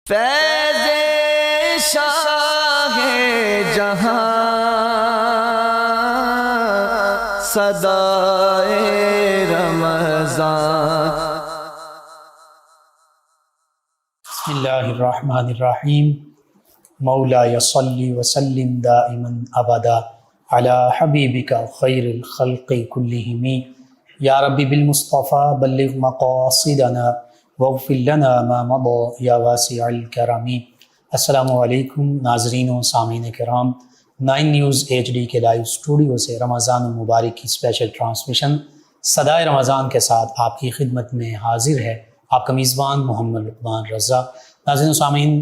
فیض شاہ جہاں صدائے رمضان۔ بسم اللہ الرحمن الرحیم۔ مولاي صلی وسلم دائما ابدا علی حبیبک خیر الخلق کلہم یا رب بالمصطفیٰ بلغ مقاصدنا واغفر لنا ما مضى یا واسع الکرم۔ السلام علیکم ناظرین و سامعین کرام، 9 نیوز HD کے لائیو اسٹوڈیو سے رمضان المبارک کی اسپیشل ٹرانسمیشن صدائے رمضان کے ساتھ آپ کی خدمت میں حاضر ہے آپ کا میزبان محمد لقمان رضا۔ ناظرین و سامعین،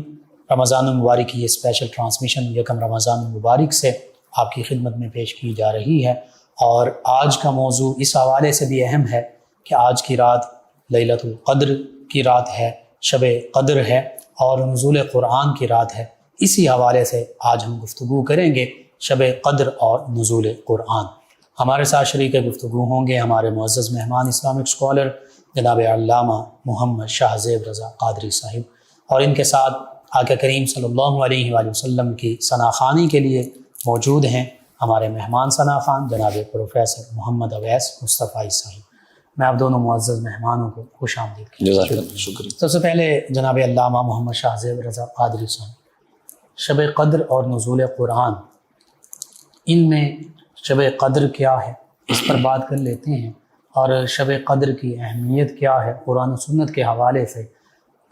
رمضان المبارک کی یہ اسپیشل ٹرانسمیشن یکم رمضان المبارک سے آپ کی خدمت میں پیش کی جا رہی ہے، اور آج کا موضوع اس حوالے سے بھی اہم ہے کہ آج کی رات لیلۃ القدر کی رات ہے، شب قدر ہے اور نزول قرآن کی رات ہے۔ اسی حوالے سے آج ہم گفتگو کریں گے شب قدر اور نزول قرآن۔ ہمارے ساتھ شریک گفتگو ہوں گے ہمارے معزز مہمان اسلامک اسکالر جناب علامہ محمد شاہ زیب رضا قادری صاحب، اور ان کے ساتھ آقا کریم صلی اللہ علیہ وآلہ وسلم کی ثنا خوانی کے لیے موجود ہیں ہمارے مہمان ثنا خوان جناب پروفیسر محمد اویس مصطفی صاحب۔ میں آپ دونوں معزز مہمانوں کو خوش آمدید کرتا ہوں۔ شکریہ۔ سب سے پہلے جناب علامہ محمد شاہ زیب رضا قادری صاحب، شب قدر اور نزول قرآن، ان میں شب قدر کیا ہے اس پر بات کر لیتے ہیں، اور شب قدر کی اہمیت کیا ہے قرآن و سنت کے حوالے سے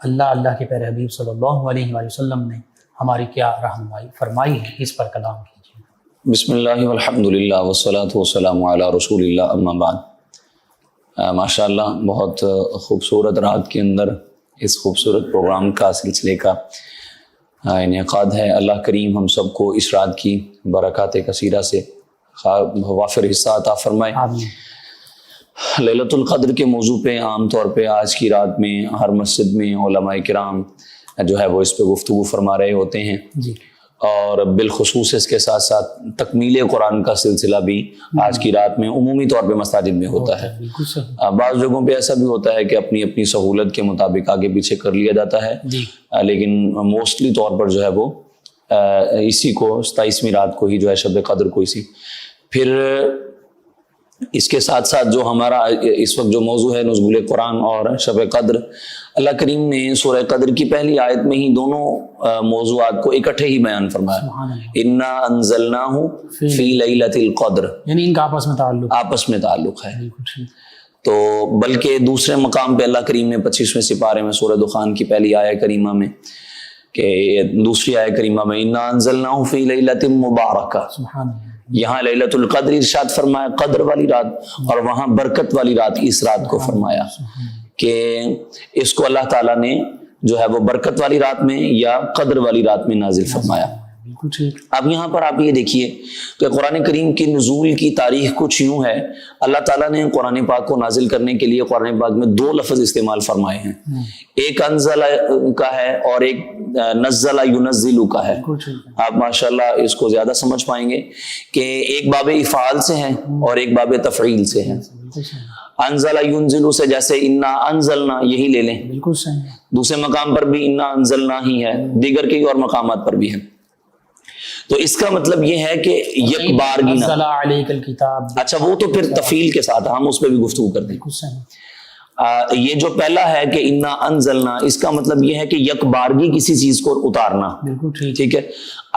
اللہ کے پیارے حبیب صلی اللہ علیہ وآلہ وسلم نے ہماری کیا رہنمائی فرمائی ہے، اس پر کلام کیجیے۔ بسم اللہ والحمد للہ والصلاة والسلام علی رسول اللہ، اما بعد۔ ماشاء اللہ، بہت خوبصورت رات کے اندر اس خوبصورت پروگرام کا سلسلے کا انعقاد ہے۔ اللہ کریم ہم سب کو اس رات کی برکات کثیرہ سے وافر حصہ عطا فرمائے۔ آمین۔ لیلۃ القدر کے موضوع پہ عام طور پہ آج کی رات میں ہر مسجد میں علماء کرام جو ہے وہ اس پہ گفتگو فرما رہے ہوتے ہیں، جی، اور بالخصوص اس کے ساتھ ساتھ تکمیل قرآن کا سلسلہ بھی آج کی رات میں عمومی طور پہ مساجد میں ہوتا ہے۔ بالکل صحیح۔ بعض جگہوں پہ ایسا بھی ہوتا ہے کہ اپنی اپنی سہولت کے مطابق آگے پیچھے کر لیا جاتا ہے، جی، لیکن موسٹلی طور پر جو ہے وہ اسی کو 27ویں رات کو ہی جو ہے شب قدر کو اسی۔ پھر اس کے ساتھ ساتھ جو ہمارا اس وقت جو موضوع ہے نزول قرآن اور شب قدر، اللہ کریم نے سورہ قدر کی پہلی آیت میں ہی دونوں موضوعات کو اکٹھے ہی بیان فرمایا۔ سبحان اللہ۔ انا انزلناہ فی لیلۃ القدر، یعنی ان کا آپس میں تعلق ہے۔ بالکل ٹھیک۔ تو بلکہ دوسرے مقام پہ اللہ کریم نے 25ویں سپارے میں سورہ دخان کی پہلی آیہ کریمہ میں کہ دوسری آیہ کریمہ میں انا انزلناہ فی لیلۃ مبارکہ، سبحان اللہ، یہاں لیلۃ القدر ارشاد فرمایا قدر والی رات، اور وہاں برکت والی رات اس رات کو فرمایا کہ اس کو اللہ تعالیٰ نے جو ہے وہ برکت والی رات میں یا قدر والی رات میں نازل فرمایا۔ بالکل ٹھیک۔ اب یہاں پر آپ یہ دیکھیے کہ قرآن کریم کی نزول کی تاریخ کچھ یوں ہے، اللہ تعالیٰ نے قرآن پاک کو نازل کرنے کے لیے قرآن پاک میں 2 لفظ استعمال فرمائے ہیں، ایک انزل کا ہے اور ایک نزل ینزل کا ہے۔ آپ ماشاءاللہ اس کو زیادہ سمجھ پائیں گے کہ ایک باب افعال سے ہے اور ایک باب تفعیل سے ہے۔ انزل ینزل سے جیسے انا انزلنا یہی لے لیں، بالکل صحیح۔ دوسرے مقام پر بھی انا انزلنا ہی ہے، دیگر کئی اور مقامات پر بھی ہے۔ تو اس کا مطلب یہ ہے کہ یک بارگی نہ، نزل علیک الکتاب، اچھا وہ تو پھر تفعیل کے ساتھ ہم اس پہ بھی گفتگو کرتے ہیں۔ بالکل صحیح۔ یہ جو پہلا ہے کہ انا انزلنا، اس کا مطلب یہ ہے کہ یک بارگی کسی چیز کو اتارنا، بالکل ٹھیک۔ ٹھیک ہے۔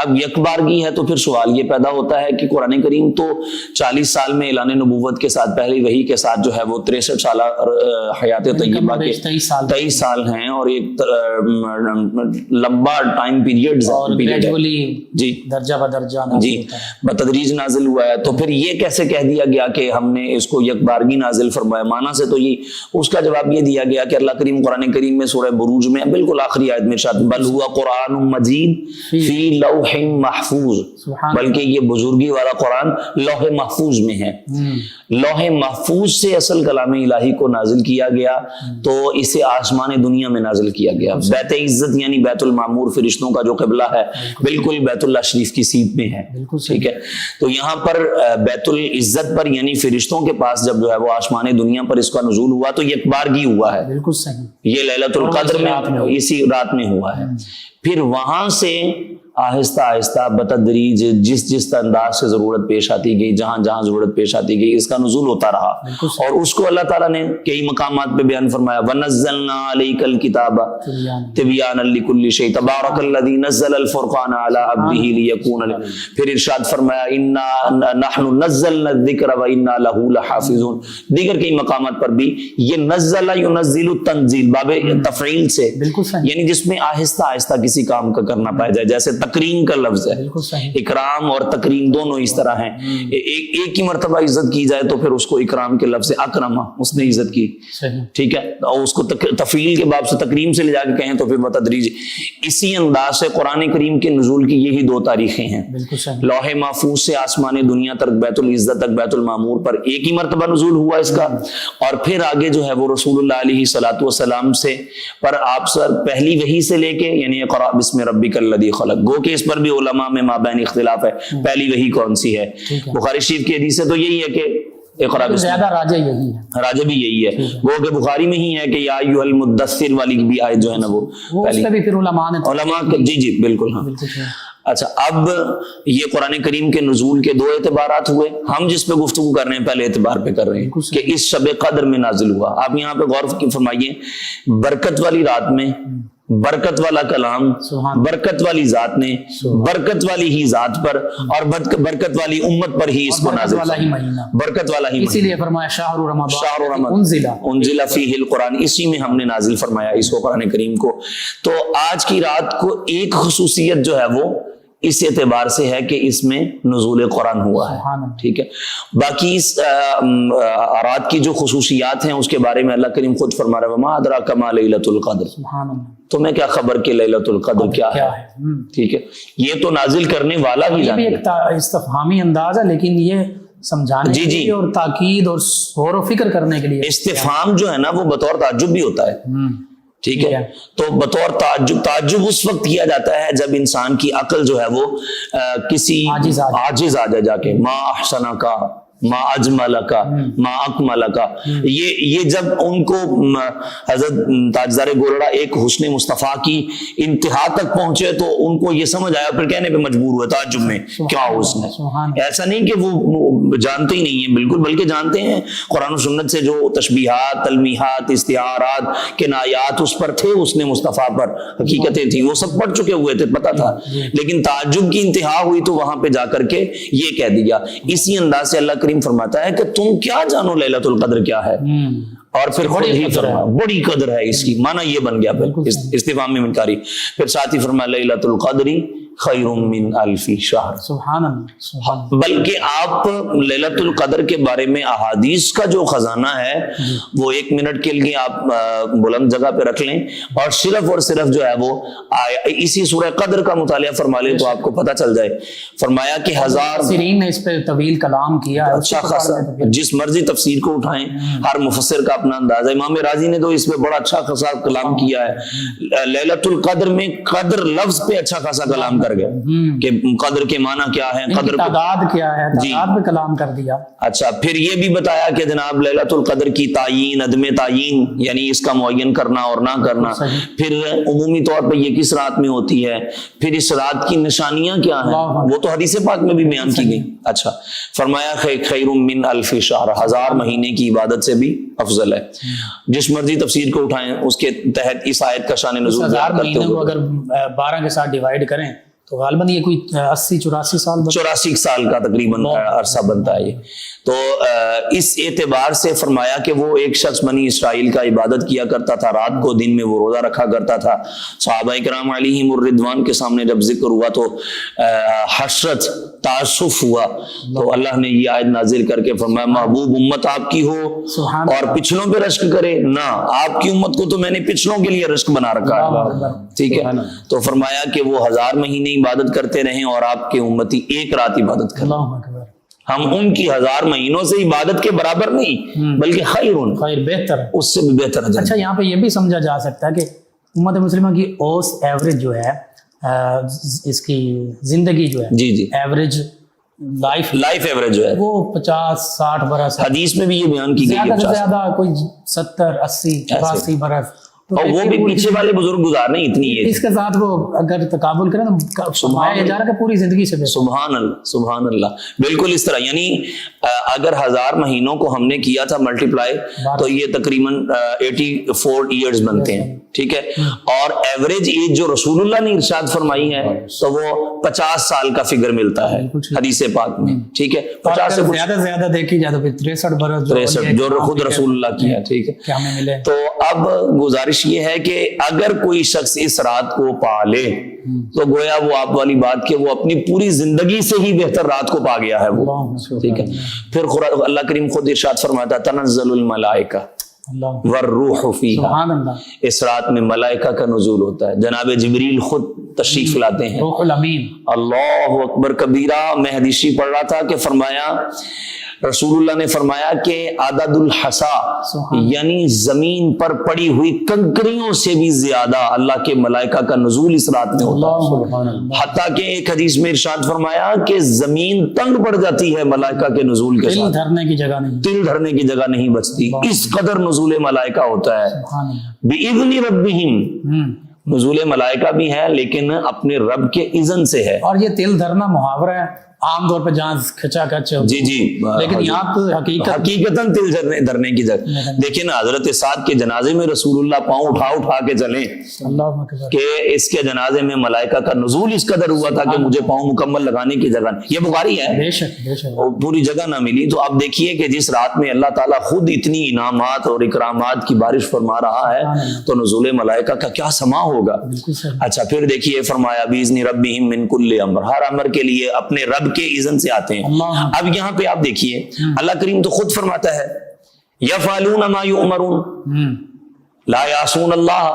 اب یک بارگی ہے تو پھر سوال یہ پیدا ہوتا ہے کہ قرآن کریم تو 40 سال میں اعلان نبوت کے ساتھ پہلی وحی کے ساتھ جو ہے وہ 63 سالہ حیات طیبہ کے 23 سال ہیں، اور ایک لمبا ٹائم پیریڈ جی درجہ بدرجہ جی بتدریج نازل ہوا ہے۔ تو پھر یہ کیسے کہہ دیا گیا کہ ہم نے اس کو یک بارگی نازل فرمایا؟ معنی سے تو یہ اس کا جواب یہ دیا گیا کہ اللہ کریم قرآن کریم میں سورہ بروج میں بالکل آخری آیت میں ارشاد بل ہوا قرآن مجید فی لوح محفوظ، بلکہ یہ بزرگی والا قرآن لوح محفوظ میں ہے۔ لوح محفوظ سے اصل کلام الہی کو نازل کیا گیا تو اسے آسمان دنیا میں نازل کیا گیا. بیت عزت یعنی بیت المعمور فرشتوں کا جو قبلہ ہے بالکل بیت اللہ شریف کی سیدھ میں ہے. ٹھیک ہے, تو یہاں پر بیت العزت پر یعنی فرشتوں کے پاس جب جو ہے وہ آسمان دنیا پر اس کا نزول ہوا تو یہ بارگی ہوا ہے. بالکل صحیح, یہ لیلۃ القدر میں اسی رات میں ہوا ہے. پھر وہاں سے آہستہ آہستہ بتدریج جس انداز سے ضرورت پیش آتی گئی, جہاں جہاں ضرورت پیش آتی گئی, اس کا نزول ہوتا رہا. اور اس کو اللہ تعالیٰ نے کئی مقامات پہ بیان فرمایا, وَنَزَّلْنَا عَلَيْكَ الْكِتَابَ تِبْيَانًا لِكُلِّ شَيْءٍ تَبَارَكَ الَّذِي نَزَّلَ الْفُرْقَانَ عَلَىٰ عَبْدِهِ لِيَكُونَ. پھر ارشاد فرمایا إِنَّا نَحْنُ نَزَّلْنَا الذِّكْرَ وَإِنَّا لَهُ لَحَافِظُونَ. دیگر کئی مقامات پر بھی یہ نزل ينزل التنزیل باب تفعیل سے, یعنی جس میں آہستہ آہستہ کسی کام کا کرنا پایا جائے. جیسے تکریم کا لفظ ہے, اکرام اور تکریم دونوں اس طرح ہیں. ایک ہی مرتبہ عزت کی جائے تو پھر اس کو اکرام کے لفظ سے اکرما, اس نے عزت کی. ٹھیک ہے, اور اس کو تفعیل کے باب سے تکریم سے لے جا کے کہیں تو پھر بتدریج. اسی انداز سے قرآن کریم کے نزول کی یہی دو تاریخیں ہیں. لوح محفوظ سے آسمان دنیا تک, بیت العزت تک, بیت المعمور پر ایک ہی مرتبہ نزول ہوا اس کا. اور پھر آگے جو ہے وہ رسول اللہ علیہ الصلوۃ والسلام سے پر آپ سر پہلی وحی سے لے کے یعنی اقرأ بسم ربک الذی خلق, گو کہ اس پر بھی علماء میں مابین اختلاف ہے پہلی وحی کون سی ہے. بخاری شریف کی حدیث سے تو یہی ہے کہ اقرأ بسم, زیادہ راجہ یہی ہے, راجہ بھی یہی ہے. وہ کہ بخاری میں ہی ہے کہ یا ایھا المدثر والی بھی آیت جو ہے نا وہ پہلی, بھی پھر علماء جی بالکل. ہاں اچھا, اب یہ قرآن کریم کے نزول کے دو اعتبارات ہوئے. ہم جس پہ گفتگو کر رہے ہیں پہلے اعتبار پہ کر رہے ہیں کہ اس شب قدر میں نازل ہوا. آپ یہاں پہ غور فرمائیے, برکت والی رات میں برکت والا کلام, برکت والی ذات نے, برکت والی ہی ذات پر اور برکت والی امت پر ہی اس کو نازل کیا. برکت والا ہی, اسی لیے فرمایا شہر رمضان انزل فیہ القرآن, اسی میں ہم نے نازل فرمایا اس کو قرآن کریم کو. تو آج کی رات کو ایک خصوصیت جو ہے وہ اس اعتبار سے ہے کہ اس میں نزول قرآن ہوا ہے. ٹھیک ہے, باقی اس رات کی جو خصوصیات ہیں اس کے بارے میں اللہ کریم خود فرما رہا ہے, وما ادراک ما لیلۃ القدر, تمہیں کیا خبر کہ لیلۃ القدر کیا ہے. ٹھیک ہے, یہ تو نازل کرنے والا ہی جانتا ہے. یہ ایک استفہامی انداز ہے لیکن یہ سمجھانے کے لیے اور تاکید اور غور و فکر کرنے کے لیے. استفہام جو ہے نا وہ بطور تعجب بھی ہوتا ہے. ٹھیک ہے, تو بطور تعجب اس وقت کیا جاتا ہے جب انسان کی عقل جو ہے وہ کسی عاجز آ جا کے, ما احسن کا, ما اجمل کا, ما اکمل کا, یہ جب ان کو حضرت تاجدار گولڑا ایک حسن مصطفیٰ کی انتہا تک پہنچے تو ان کو یہ سمجھ آیا, پھر کہنے پہ مجبور ہوئے تعجب میں کیا حسن ہے. ایسا نہیں کہ وہ جانتے ہی نہیں ہیں بالکل, بلکہ جانتے ہیں. قرآن و سنت سے جو تشبیہات, تلمیحات, استعارات, کنایات اس پر تھے, حسن مصطفیٰ پر حقیقتیں تھیں, وہ سب پڑھ چکے ہوئے تھے, پتہ تھا. لیکن تعجب کی انتہا ہوئی تو وہاں پہ جا کر کے یہ کہہ دیا. اسی انداز سے اللہ فرماتا ہے کہ تم کیا جانو لیلۃ القدر کیا ہے, اور پھر خود ہی فرمایا بڑی قدر ہے اس کی, معنی یہ بن گیا پھر استفہام میں انکاری. پھر ساتھ ہی فرمایا لیلۃ القدر خیر من الف شہر. سبحان اللہ. بلکہ آپ لیلۃ القدر کے بارے میں احادیث کا جو خزانہ ہے وہ ایک منٹ کے لیے آپ بلند جگہ پہ رکھ لیں اور صرف جو ہے وہ اسی سورہ قدر کا مطالعہ فرما لیں تو آپ کو پتہ چل جائے. فرمایا کہ ہزار مفسرین نے اس پہ طویل کلام کیا ہے, اچھا خاصا, جس مرضی تفسیر کو اٹھائیں, ہر مفسر کا اپنا انداز ہے. امام راضی نے تو اس پہ بڑا اچھا خاصا کلام کیا ہے. لیلۃ القدر میں قدر لفظ پہ اچھا خاصا کلام کر گئے کہ قدر کے معنی کیا ہے, قدر تعداد کیا ہے, تعداد پہ کلام کر دیا. اچھا, پھر یہ بھی بتایا کہ جناب لیلۃ القدر کی تعین, عدم تعین یعنی اس کا معین کرنا اور نہ کرنا. پھر عمومی طور پہ یہ کس رات میں ہوتی ہے, پھر اس رات کی نشانیاں کیا ہیں, وہ تو حدیث پاک میں بھی بیان کی گئی. اچھا, فرمایا خیر من الف شہر, 1000 مہینے کی عبادت سے بھی افضل ہے. جس مرضی تفسیر کو اٹھائیں اس کے تحت اس آیت کا شان نزول 1000 مہینے کو اگر 12 کے ساتھ ڈیوائیڈ کریں تو غالباً یہ کوئی 84 سال کا تقریباً عرصہ بنتا ہے یہ. تو اس اعتبار سے فرمایا کہ وہ ایک شخص بنی اسرائیل کا عبادت کیا کرتا تھا, رات کو, دن میں وہ روزہ رکھا کرتا تھا. صحابہ کرام علیہم الرضوان کے سامنے جب ذکر ہوا تو حسرت, تعصف ہوا, تو اللہ نے یہ آیت نازل کر کے فرمایا محبوب امت آپ کی ہو اور پچھلوں پہ رشک کرے نہ, آپ کی امت کو تو میں نے پچھلوں کے لیے رشک بنا رکھا ہے. ٹھیک ہے, تو فرمایا کہ وہ 1000 مہینے عبادت کرتے رہیں اور آپ کے امتی ایک رات عبادت کریں. ہم ان کی 1000 مہینوں سے عبادت کے برابر نہیں بلکہ خیرون، خیر بہتر ہے۔ اس سے بھی بہتر اجر۔ اچھا یہاں پہ یہ بھی سمجھا جا سکتا ہے کہ امت مسلمہ کی اوس ایوریج جو ہے اس کی زندگی جو ہے جی جی، ایوریج لائف لائف ایوریج جو ہے وہ 50-60 برس ہے، حدیث میں بھی یہ بیان کی گئی زیادہ ہے سے 50۔ زیادہ کوئی 70-80 82 برس، تو اور وہ بھی پیچھے والے بزرگ گزار نہیں اتنی ہے۔ اس کے ساتھ وہ اگر تقابل کریں تو سمایا جا رہا کہ پوری زندگی سے بہتر۔ سبحان اللہ سبحان اللہ، بالکل اس طرح، یعنی اگر 1000 مہینوں کو ہم نے کیا تھا ملٹیپلائی تو یہ تقریباً 84 ایئرز بنتے ہیں، ٹھیک ہے۔ اور ایوریج ایج جو رسول اللہ نے ارشاد فرمائی ہے تو وہ 50 سال کا فگر ملتا ہے حدیث پاک میں، ٹھیک ہے۔ 50 سے زیادہ سے زیادہ دیکھی جائے تو پھر 63 برس 63 جو خود رسول اللہ کی ہے، ٹھیک ہے۔ کہ ہمیں ملے۔ تو اب گزارش یہ ہے کہ اگر کوئی شخص اس رات کو پا لے تو گویا وہ آپ والی بات کہ وہ اپنی پوری زندگی سے ہی بہتر رات کو پا گیا ہے وہ، ٹھیک ہے۔ پھر اللہ کریم خود ارشاد فرماتا ہے تنزل الملائکہ اللہ والروح فیہا، سبحان اللہ، اس رات میں ملائکہ کا نزول ہوتا ہے، جناب جبریل خود تشریف لاتے ہیں۔ روح الامین، اللہ اکبر کبیرہ۔ میں حدیثی پڑھ رہا تھا کہ فرمایا رسول اللہ نے فرمایا کہ عدد الحصا، یعنی زمین پر پڑی ہوئی کنکریوں سے بھی زیادہ اللہ کے ملائکہ کا نزول اس رات میں ہوتا ہے، حتیٰ کہ ایک حدیث میں ارشاد فرمایا کہ زمین تنگ پڑ جاتی ہے ملائکہ کے نزول کے ساتھ، دل دھرنے کی جگہ نہیں، دل دھرنے کی جگہ نہیں بچتی، اس قدر نزول ملائکہ ہوتا ہے۔ سبحان اللہ۔ بِإِذْنِ رَبِّهِمْ، نزول ملائکہ بھی ہے لیکن اپنے رب کے اذن سے ہے۔ اور یہ دل دھرنا محاورہ ہے، عام طور پہ جہاں کھچا کھچ، جی جی، لیکن یہاں تو حقیقتاً دل دھرنے کی جگہ۔ دیکھیں نا حضرت سعد کے جنازے میں رسول اللہ پاؤں اٹھا کے چلیں اللہ اکبر، کہ اس کے جنازے میں ملائکہ کا نزول اس قدر ہوا تھا کہ مجھے پاؤں مکمل لگانے کی جگہ نہیں، یہ بخاری ہے، بے شک بے شک۔ اور پوری جگہ نہ ملی۔ تو اب دیکھیے کہ جس رات میں اللہ تعالیٰ خود اتنی انعامات اور اکرامات کی بارش فرما رہا ہے تو نزول ملائکہ کا کیا سما ہوگا۔ بالکل صحیح۔ اچھا پھر دیکھیے فرمایا بِإِذْنِ رَبِّهِمْ مِنْ كُلِّ أَمْرٍ، ہر امر کے لیے اپنے رب کے اذن سے آتے ہیں۔ اب یہاں پہ آپ دیکھیے اللہ کریم تو خود فرماتا ہے یفعلون ما یؤمرون لا یعصون اللہ،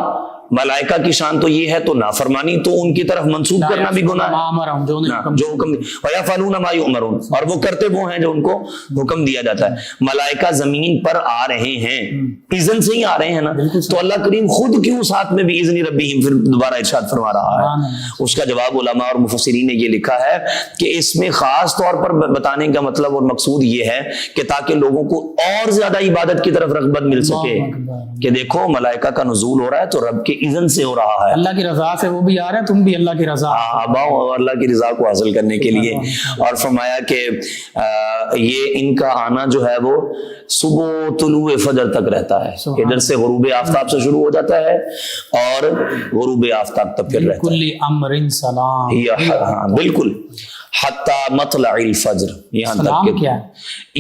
ملائکہ کی شان تو یہ ہے، تو نافرمانی تو ان کی طرف منسوب کرنا بھی گناہ ہے، جو حکم وَيَفْعَلُونَ مَا يُؤْمَرُونَ، اور وہ کرتے وہ ہیں جو ان کو حکم دیا جاتا ہے۔ ملائکہ زمین پر آ رہے ہیں، اذن سے ہی آ رہے ہیں نا، تو اللہ کریم خود کیوں ساتھ میں بھی اذن ربہم پھر دوبارہ ارشاد فرما رہا ہے؟ اس کا جواب علماء اور مفسرین نے یہ لکھا ہے کہ اس میں خاص طور پر بتانے کا مطلب اور مقصود یہ ہے کہ تاکہ لوگوں کو اور زیادہ عبادت کی طرف رغبت مل سکے کہ دیکھو ملائکہ کا نزول ہو رہا ہے تو رب کے اذن سے ہو رہا ہے، اللہ کی رضا سے وہ بھی آ رہے ہیں، تم بھی اللہ کی رضا، آباؤ اور اللہ کی رضا کو حاصل کرنے کے لیے۔ اور فرمایا کہ یہ ان کا آنا جو ہے وہ صبح طلوع فجر تک رہتا ہے، ادھر سے غروب آفتاب سے شروع ہو جاتا ہے اور غروب آفتاب تک پھر رہتا ہے۔ کل امر سلام، ہاں بالکل، حتی مطلع الفجر، یہاں تک سلام کہ کیا ہے؟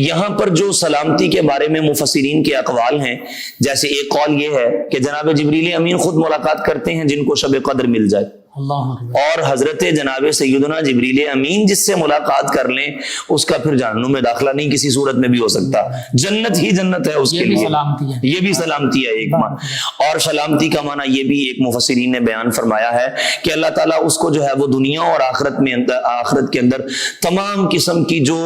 یہاں پر جو سلامتی کے بارے میں مفسرین کے اقوال ہیں، جیسے ایک قول یہ ہے کہ جناب جبریل امین خود ملاقات کرتے ہیں جن کو شب قدر مل جائے، اللہ اکبر، اور حضرت جناب سیدنا جبریل امین جس سے ملاقات کر لیں اس کا پھر جہنم میں داخلہ نہیں کسی صورت میں بھی ہو سکتا، جنت ہی جنت ہے اس کے لیے، سلامتی ہے، یہ بھی سلامتی ہے ایک معنی۔ اور سلامتی کا معنی یہ بھی ایک مفسرین نے بیان فرمایا ہے کہ اللہ تعالیٰ اس کو جو ہے وہ دنیا اور آخرت میں آخرت کے اندر تمام قسم کی جو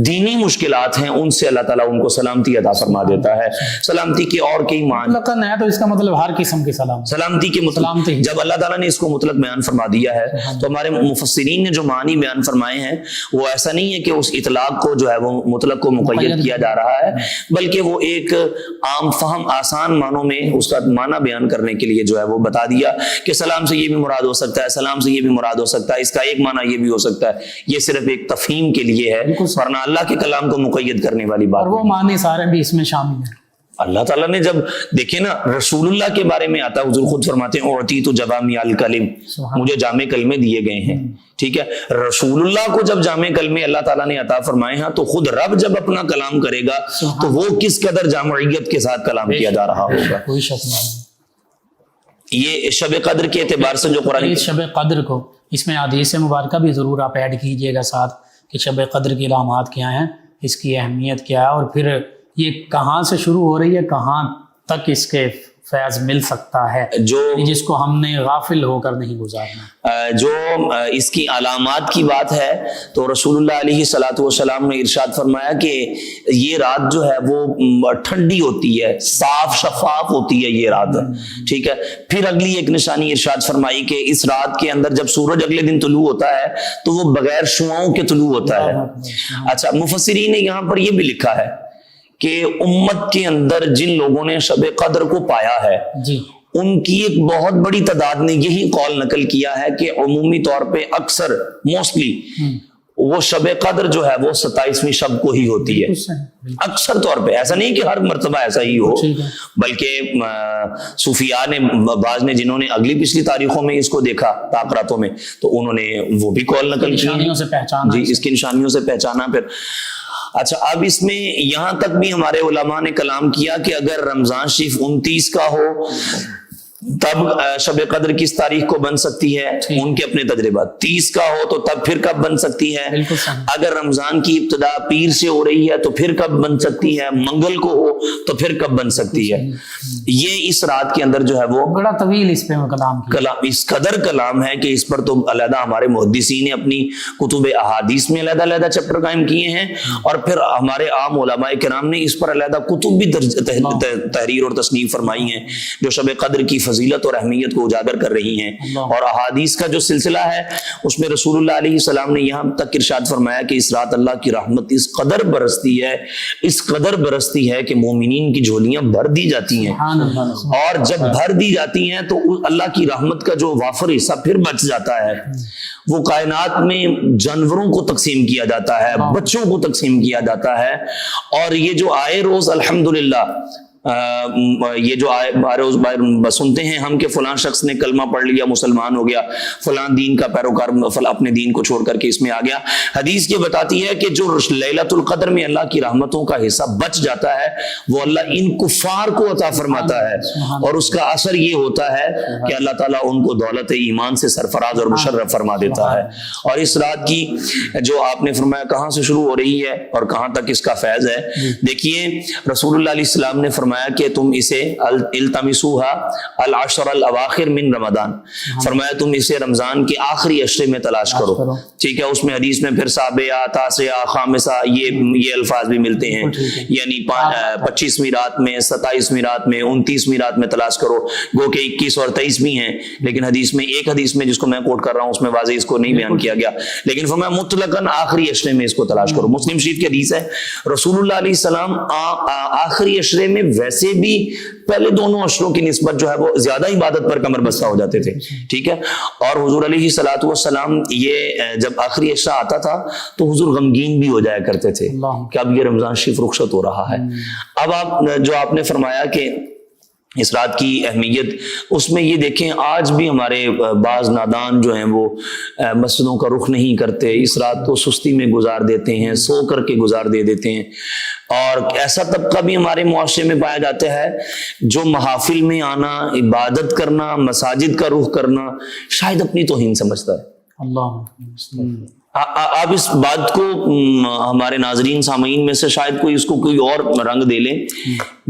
دینی مشکلات ہیں ان سے اللہ تعالیٰ ان کو سلامتی عطا فرما دیتا ہے۔ سلامتی کے اور کئی معنی مطلق ہے تو اس کا مطلب ہر قسم کی سلامتی کے مطلب جب اللہ تعالیٰ نے اس کو مطلق بیان فرما دیا ہے تو ہمارے مفسرین نے جو معنی بیان فرمائے ہیں وہ ایسا نہیں ہے کہ اس اطلاق کو جو ہے وہ مطلق کو مقید کیا جا رہا ہے، بلکہ وہ ایک عام فہم آسان معنوں میں اس کا معنی بیان کرنے کے لیے جو ہے وہ بتا دیا کہ سلام سے یہ بھی مراد ہو سکتا ہے، سلام سے یہ بھی مراد ہو سکتا ہے، اس کا ایک معنی یہ بھی ہو سکتا ہے، یہ صرف ایک تفہیم کے لیے ہے ورنہ اللہ کے کلام کو مقید کرنے والی بات، اور وہ معنی سارے بھی اس میں شامل ہیں۔ اللہ تعالیٰ نے جب دیکھیں نا رسول اللہ کے بارے میں آتا ہے، حضور خود فرماتے ہیں اعطیت جوامع الکلم، مجھے جامع کلمے دیے گئے ہیں، ٹھیک ہے۔ رسول اللہ کو جب جامع کلمے اللہ تعالیٰ نے عطا فرمائے ہیں تو خود رب جب اپنا کلام کرے گا تو وہ کس قدر جامعیت کے ساتھ کلام کیا جا رہا ہوگا، کوئی شک نہیں۔ یہ شب قدر کے اعتبار سے جو قرآن اس شب قدر کو اس میں حدیث مبارکہ بھی ضرور آپ ایڈ کیجئے گا ساتھ کہ شب قدر کی علامات کیا ہیں، اس کی اہمیت کیا ہے، اور پھر یہ کہاں سے شروع ہو رہی ہے، کہاں تک اس کے فیض مل سکتا ہے جو جس کو ہم نے غافل ہو کر نہیں گزارنا. جو اس کی علامات کی بات ہے تو رسول اللہ علیہ الصلوۃ والسلام نے ارشاد فرمایا کہ یہ رات جو ہے وہ ٹھنڈی ہوتی ہے، صاف شفاف ہوتی ہے یہ رات، ٹھیک ہے. پھر اگلی ایک نشانی ارشاد فرمائی کہ اس رات کے اندر جب سورج اگلے دن طلوع ہوتا ہے تو وہ بغیر شعاؤں کے طلوع ہوتا ہے. اچھا، مفسرین نے یہاں پر یہ بھی لکھا ہے کہ امت کے اندر جن لوگوں نے شب قدر کو پایا ہے جی ان کی ایک بہت بڑی تعداد نے یہی قول نقل کیا ہے کہ عمومی طور پہ اکثر موسٹلی وہ شب قدر جو ہے وہ 27ویں شب کو ہی ہوتی ہے. اکثر طور پہ، ایسا نہیں کہ ہر مرتبہ ایسا ہی ہو، بلکہ صوفیاء نے بعض نے جنہوں نے اگلی پچھلی تاریخوں میں اس کو دیکھا تاقراتوں میں تو انہوں نے وہ بھی قول نقل کی، نشانیوں سے پہچانا. جی اس کی نشانیوں سے پہچانا. پھر اچھا، اب اس میں یہاں تک بھی ہمارے علماء نے کلام کیا کہ اگر رمضان شریف 29 کا ہو تب شب قدر کس تاریخ کو بن سکتی ہے، ان کے اپنے تجربات. 30 کا ہو تو تب پھر کب بن سکتی ہے، اگر رمضان کی ابتدا پیر سے ہو رہی ہے تو پھر کب بن سکتی ہے، منگل کو ہو تو پھر کب بن سکتی ہے. یہ اس رات کے اندر جو ہے وہ بڑا طویل اس پہ کلام اس قدر کلام ہے کہ اس پر تو علیحدہ ہمارے محدثین نے اپنی کتب احادیث میں علیحدہ علیحدہ چیپٹر قائم کیے ہیں، اور پھر ہمارے عام علماء کرام نے اس پر علیحدہ کتب بھی تحریر اور تصنیف فرمائی ہیں جو شب قدر کی فضیلت اور اہمیت کو اجاگر کر رہی ہیں. اور احادیث کا جو سلسلہ ہے اس میں رسول اللہ علیہ السلام نے یہاں تک ارشاد فرمایا کہ اس رات اللہ کی رحمت اس قدر برستی ہے کہ مومنین کی جھولیاں بھر دی جاتی ہیں، اور جب بھر دی جاتی ہیں تو اللہ کی رحمت کا جو وافر حصہ پھر بچ جاتا ہے وہ کائنات میں جانوروں کو تقسیم کیا جاتا ہے، بچوں کو تقسیم کیا جاتا ہے. اور یہ جو آئے روز الحمدللہ یہ جو روز سنتے ہیں ہم کہ فلاں شخص نے کلمہ پڑھ لیا، مسلمان ہو گیا، فلاں دین کا پیروکار اپنے دین کو چھوڑ کر کے اس میں آ گیا. حدیث یہ بتاتی ہے کہ جو لیلۃ القدر میں اللہ کی رحمتوں کا حصہ بچ جاتا ہے وہ اللہ ان کفار کو عطا فرماتا ہے، اور اس کا اثر یہ ہوتا ہے کہ اللہ تعالیٰ ان کو دولت ایمان سے سرفراز اور مشرف فرما دیتا ہے. اور اس رات کی جو آپ نے فرمایا کہاں سے شروع ہو رہی ہے اور کہاں تک اس کا فیض ہے، دیکھیے رسول اللہ علیہ السلام نے فرمایا کہ تم اسے التمسوها العشر الاواخر من رمضان، فرمایا تم اسے رمضان کے آخری عشرے میں تلاش کرو، ٹھیک ہے. اس میں حدیث میں پھر سابعہ، تاسعہ، خامسہ یہ الفاظ بھی ملتے ہیں، یعنی 25ویں رات میں، 27ویں رات میں، 29ویں رات میں تلاش کرو. گو کہ 21 اور 23 بھی ہیں، لیکن حدیث میں ایک حدیث میں جس کو میں کوٹ کر رہا ہوں اس میں واضح اس کو نہیں بیان کیا گیا، لیکن فرمایا مطلقاً آخری عشرے میں اس کو تلاش کرو. مسلم شریف کی حدیث ہے رسول اللہ علیہ السلام آخری عشرے میں ویسے بھی پہلے دونوں عشروں کی نسبت جو ہے وہ زیادہ عبادت پر کمر بستہ ہو جاتے تھے، ٹھیک ہے. اور حضور علیہ الصلوۃ والسلام یہ جب آخری عشرہ آتا تھا تو حضور غمگین بھی ہو جایا کرتے تھے کہ اب یہ رمضان شریف رخصت ہو رہا ہے. اب آپ نے فرمایا کہ اس رات کی اہمیت، اس میں یہ دیکھیں آج بھی ہمارے بعض نادان جو ہیں وہ مسجدوں کا رخ نہیں کرتے، اس رات کو سستی میں گزار دیتے ہیں، سو کر کے گزار دے دیتے ہیں. اور ایسا طبقہ بھی ہمارے معاشرے میں پایا جاتا ہے جو محافل میں آنا، عبادت کرنا، مساجد کا رخ کرنا شاید اپنی توہین سمجھتا ہے. آپ اس بات کو ہمارے ناظرین سامعین میں سے شاید کوئی اس کو کوئی اور رنگ دے لیں،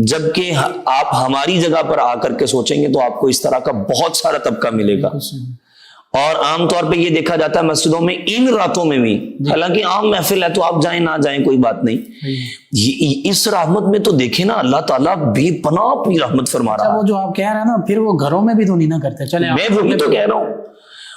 جبکہ آپ ہماری جگہ پر آ کر کے سوچیں گے تو آپ کو اس طرح کا بہت سارا طبقہ ملے گا. اور عام طور پہ یہ دیکھا جاتا ہے مسجدوں میں ان راتوں میں بھی، حالانکہ عام محفل ہے تو آپ جائیں نہ جائیں کوئی بات نہیں، اس رحمت میں تو دیکھیں نا اللہ تعالیٰ بے پناہ اپنی رحمت فرما رہا ہے. وہ جو آپ کہہ رہے ہیں نا، پھر وہ گھروں میں بھی تو نہیں نہ کرتے. چلیں میں وہی تو کہہ رہا ہوں،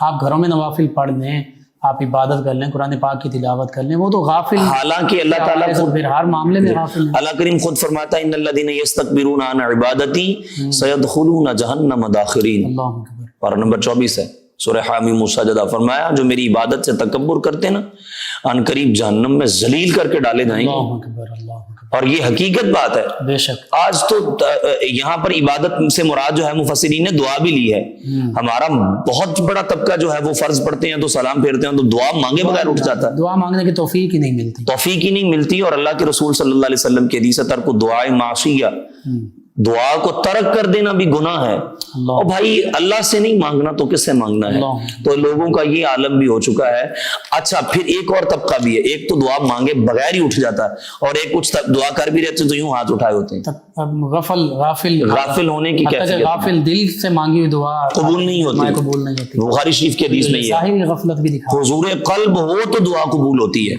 آپ گھروں میں نوافل پڑھ لیں، آپ عبادت کر لیں، قرآن پاک کی تلاوت کر لیں، وہ تو غافل، حالانکہ اللہ تعالیٰ خود ہر معاملے میں غافل ہے. اللہ کریم خود فرماتا ہے ان الذین یستکبرون عن عبادتی سیدخلون جہنم داخرین، پارہ نمبر 24 ہے سورہ حامیم السجدہ. فرمایا جو میری عبادت سے تکبر کرتے نا ان قریب جہنم میں ذلیل کر کے ڈالے جائیں گے. اور یہ حقیقت بات ہے. بے شک آج تو یہاں پر عبادت سے مراد جو ہے مفسرین نے دعا بھی لی ہے. ہمارا بہت بڑا طبقہ جو ہے وہ فرض پڑھتے ہیں تو سلام پھیرتے ہیں تو دعا مانگے بغیر اٹھ جاتا ہے. دعا مانگنے کی توفیق ہی نہیں ملتی، اور اللہ کے رسول صلی اللہ علیہ وسلم کی حدیث ہے ترک دعائے معصیہ دعا کو ترک کر دینا بھی گناہ ہے. اور بھائی اللہ سے نہیں مانگنا تو کس سے مانگنا ہے؟ تو لوگوں کا یہ عالم بھی ہو چکا ہے. اچھا پھر ایک اور طبقہ بھی ہے, ایک تو دعا مانگے بغیر ہی اٹھ جاتا ہے, اور ایک کچھ دعا کر بھی رہتے تو یوں ہاتھ اٹھائے ہوتے ہیں. غافل ہونے کی کیفیت, غافل دل سے مانگی ہوئی دعا قبول نہیں ہوتی. بخاری شریف کے حدیث میں یہ غفلت بھی دکھا, حضور قلب ہو تو دعا قبول ہوتی ہے.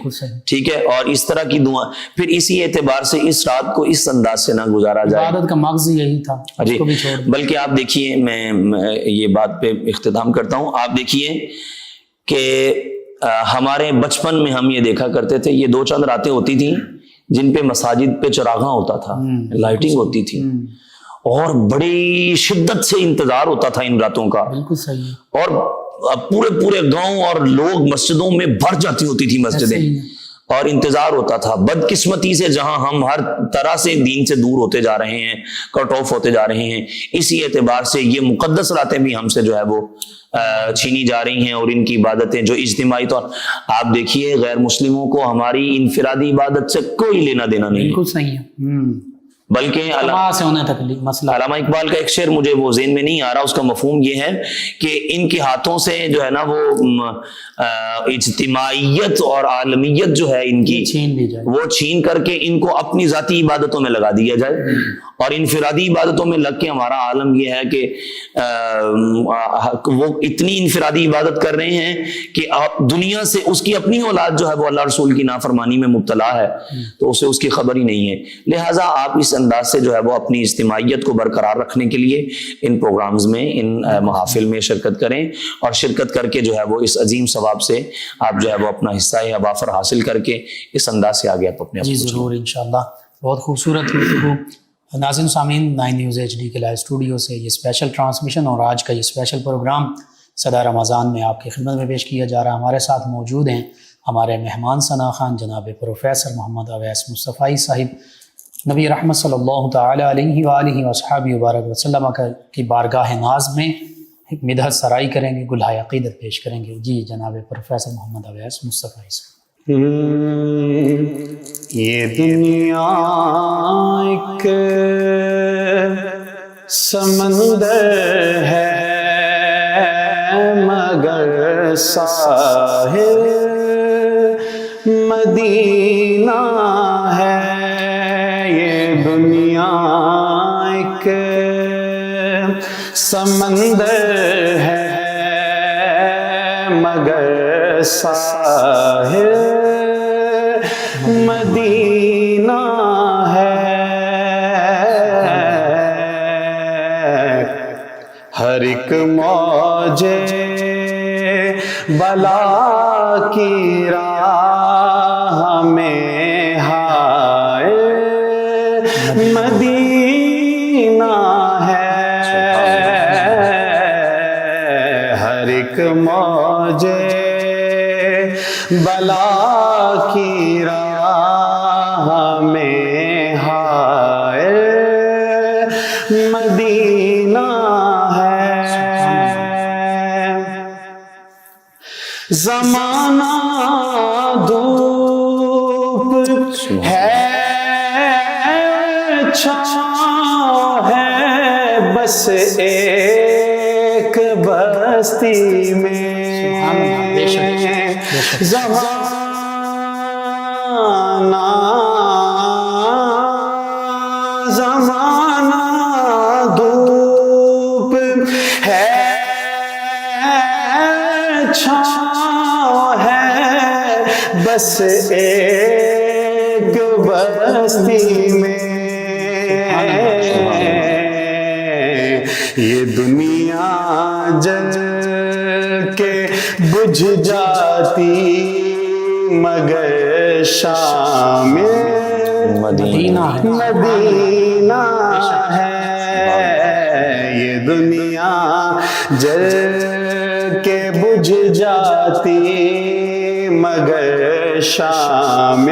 ٹھیک ہے, اور اس طرح کی دعا پھر اسی اعتبار سے اس رات کو اس انداز سے نہ گزارا جائے. عبادت کا مغز یہی تھا. بلکہ آپ دیکھیے, میں یہ بات پہ اختتام کرتا ہوں. آپ دیکھیے کہ ہمارے بچپن میں ہم یہ دیکھا کرتے تھے, یہ 2 چند راتیں ہوتی تھیں جن پہ مساجد پہ چراغاں ہوتا تھا, لائٹنگ ہوتی تھی, اور بڑی شدت سے انتظار ہوتا تھا ان راتوں کا. بالکل صحیح. اور پورے گاؤں اور لوگ مسجدوں میں بھر جاتی ہوتی تھی مسجدیں, اور انتظار ہوتا تھا. بدقسمتی سے جہاں ہم ہر طرح سے دین سے دور ہوتے جا رہے ہیں, کٹ آف ہوتے جا رہے ہیں, اسی اعتبار سے یہ مقدس راتیں بھی ہم سے جو ہے وہ چھینی جا رہی ہیں, اور ان کی عبادتیں جو اجتماعی طور, آپ دیکھیے غیر مسلموں کو ہماری انفرادی عبادت سے کوئی لینا دینا نہیں. بالکل صحیح ہے. بلکہ علامہ اقبال کا ایک شعر مجھے وہ ذہن میں نہیں آ رہا, اس کا مفہوم یہ ہے کہ ان کے ہاتھوں سے جو ہے نا وہ اجتماعیت اور عالمیت جو ہے ان کی وہ چھین کر کے ان کو اپنی ذاتی عبادتوں میں لگا دیا جائے, اور انفرادی عبادتوں میں لگ کے ہمارا عالم یہ ہے کہ وہ اتنی انفرادی عبادت کر رہے ہیں کہ دنیا سے اس کی اپنی اولاد جو ہے وہ اللہ رسول کی نافرمانی میں مبتلا ہے, تو اسے اس کی خبر ہی نہیں ہے. لہٰذا آپ اس انداز سے جو ہے وہ اپنی اجتماعیت کو برقرار رکھنے کے لیے ان پروگرامز میں, ان محافل میں شرکت کریں, اور شرکت کر کے جو ہے وہ اس عظیم ثواب سے آپ جو ہے وہ اپنا حصہ ابافر حاصل کر کے اس انداز سے آگے آپ اپنے. جی ضرور انشاءاللہ. بہت خوبصورت گفتگو. ناظرین سامعین, 9 نیوز HD کے لائیو اسٹوڈیو سے یہ اسپیشل ٹرانسمیشن اور آج کا یہ اسپیشل پروگرام صدر رمضان میں آپ کی خدمت میں پیش کیا جا رہا ہے. ہمارے ساتھ موجود ہیں ہمارے مہمان ثنا خان جناب پروفیسر محمد اویس مصطفی صاحب. نبی رحمت صلی اللہ تعالیٰ علیہ وآلہ وصحابہ وبارک وسلم کی بارگاہ ناز میں ایک مدحت سرائی کریں گے, گلہائے عقیدت پیش کریں گے. جی جناب پروفیسر محمد اویس مصطفی صاحب. یہ دنیا ایک سمندر ہے مگر ساحل مدینہ ہے. یہ دنیا ایک سمندر ہے مگر ساحل مدینہ ہے. ہر ایک موج بلا کی راہ میں ہائے مدینہ ہے. ہر ایک موج بلا کی راہ میں ہائے مدینہ ہے. زمانہ دھوپ ہے چھاؤں ہے بس ایک بستی میں. زمانہ دھوپ ہے چھاؤں ہے بس ایک بستی میں. یہ دنیا جل کے بجھ جاتی مگر شام مدینہ ہے. یہ دنیا جل کے بجھ جاتی مگر شام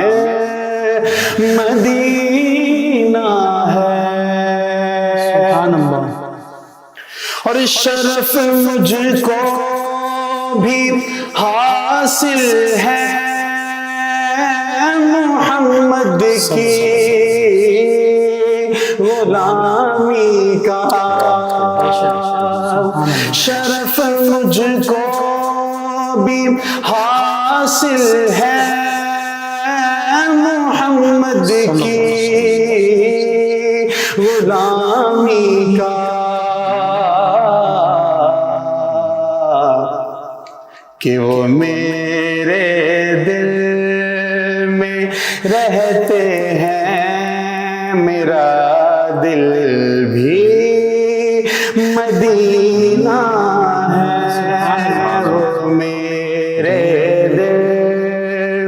مدینہ ہے. سبحان اللہ. اور شرف مجھ کو بھی حاصل ہے محمد کی غلامی مجھ کو بھی حاصل ہے محمد کی غلامی کا، کہ وہ میرے دل میں رہتے ہیں، میرا دل بھی مدینہ ہے، وہ میرے دل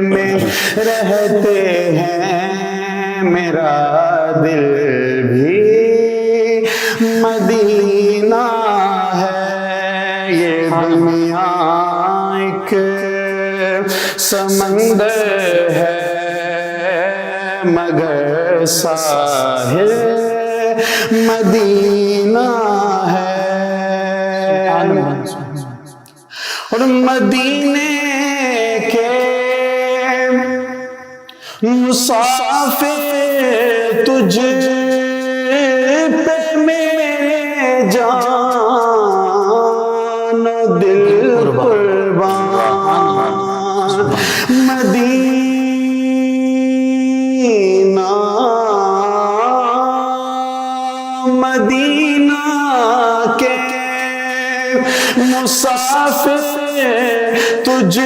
میں رہتے ہیں، میرا دل بھی مدینہ ہے۔ یہ دنیا ایک سمندر ہے مگر ساحل مدینہ ہے، اور مدینے کے مسافر تجھ پہ میرے جان و دل قربان، مدینہ مدینہ کے مسافر تجھ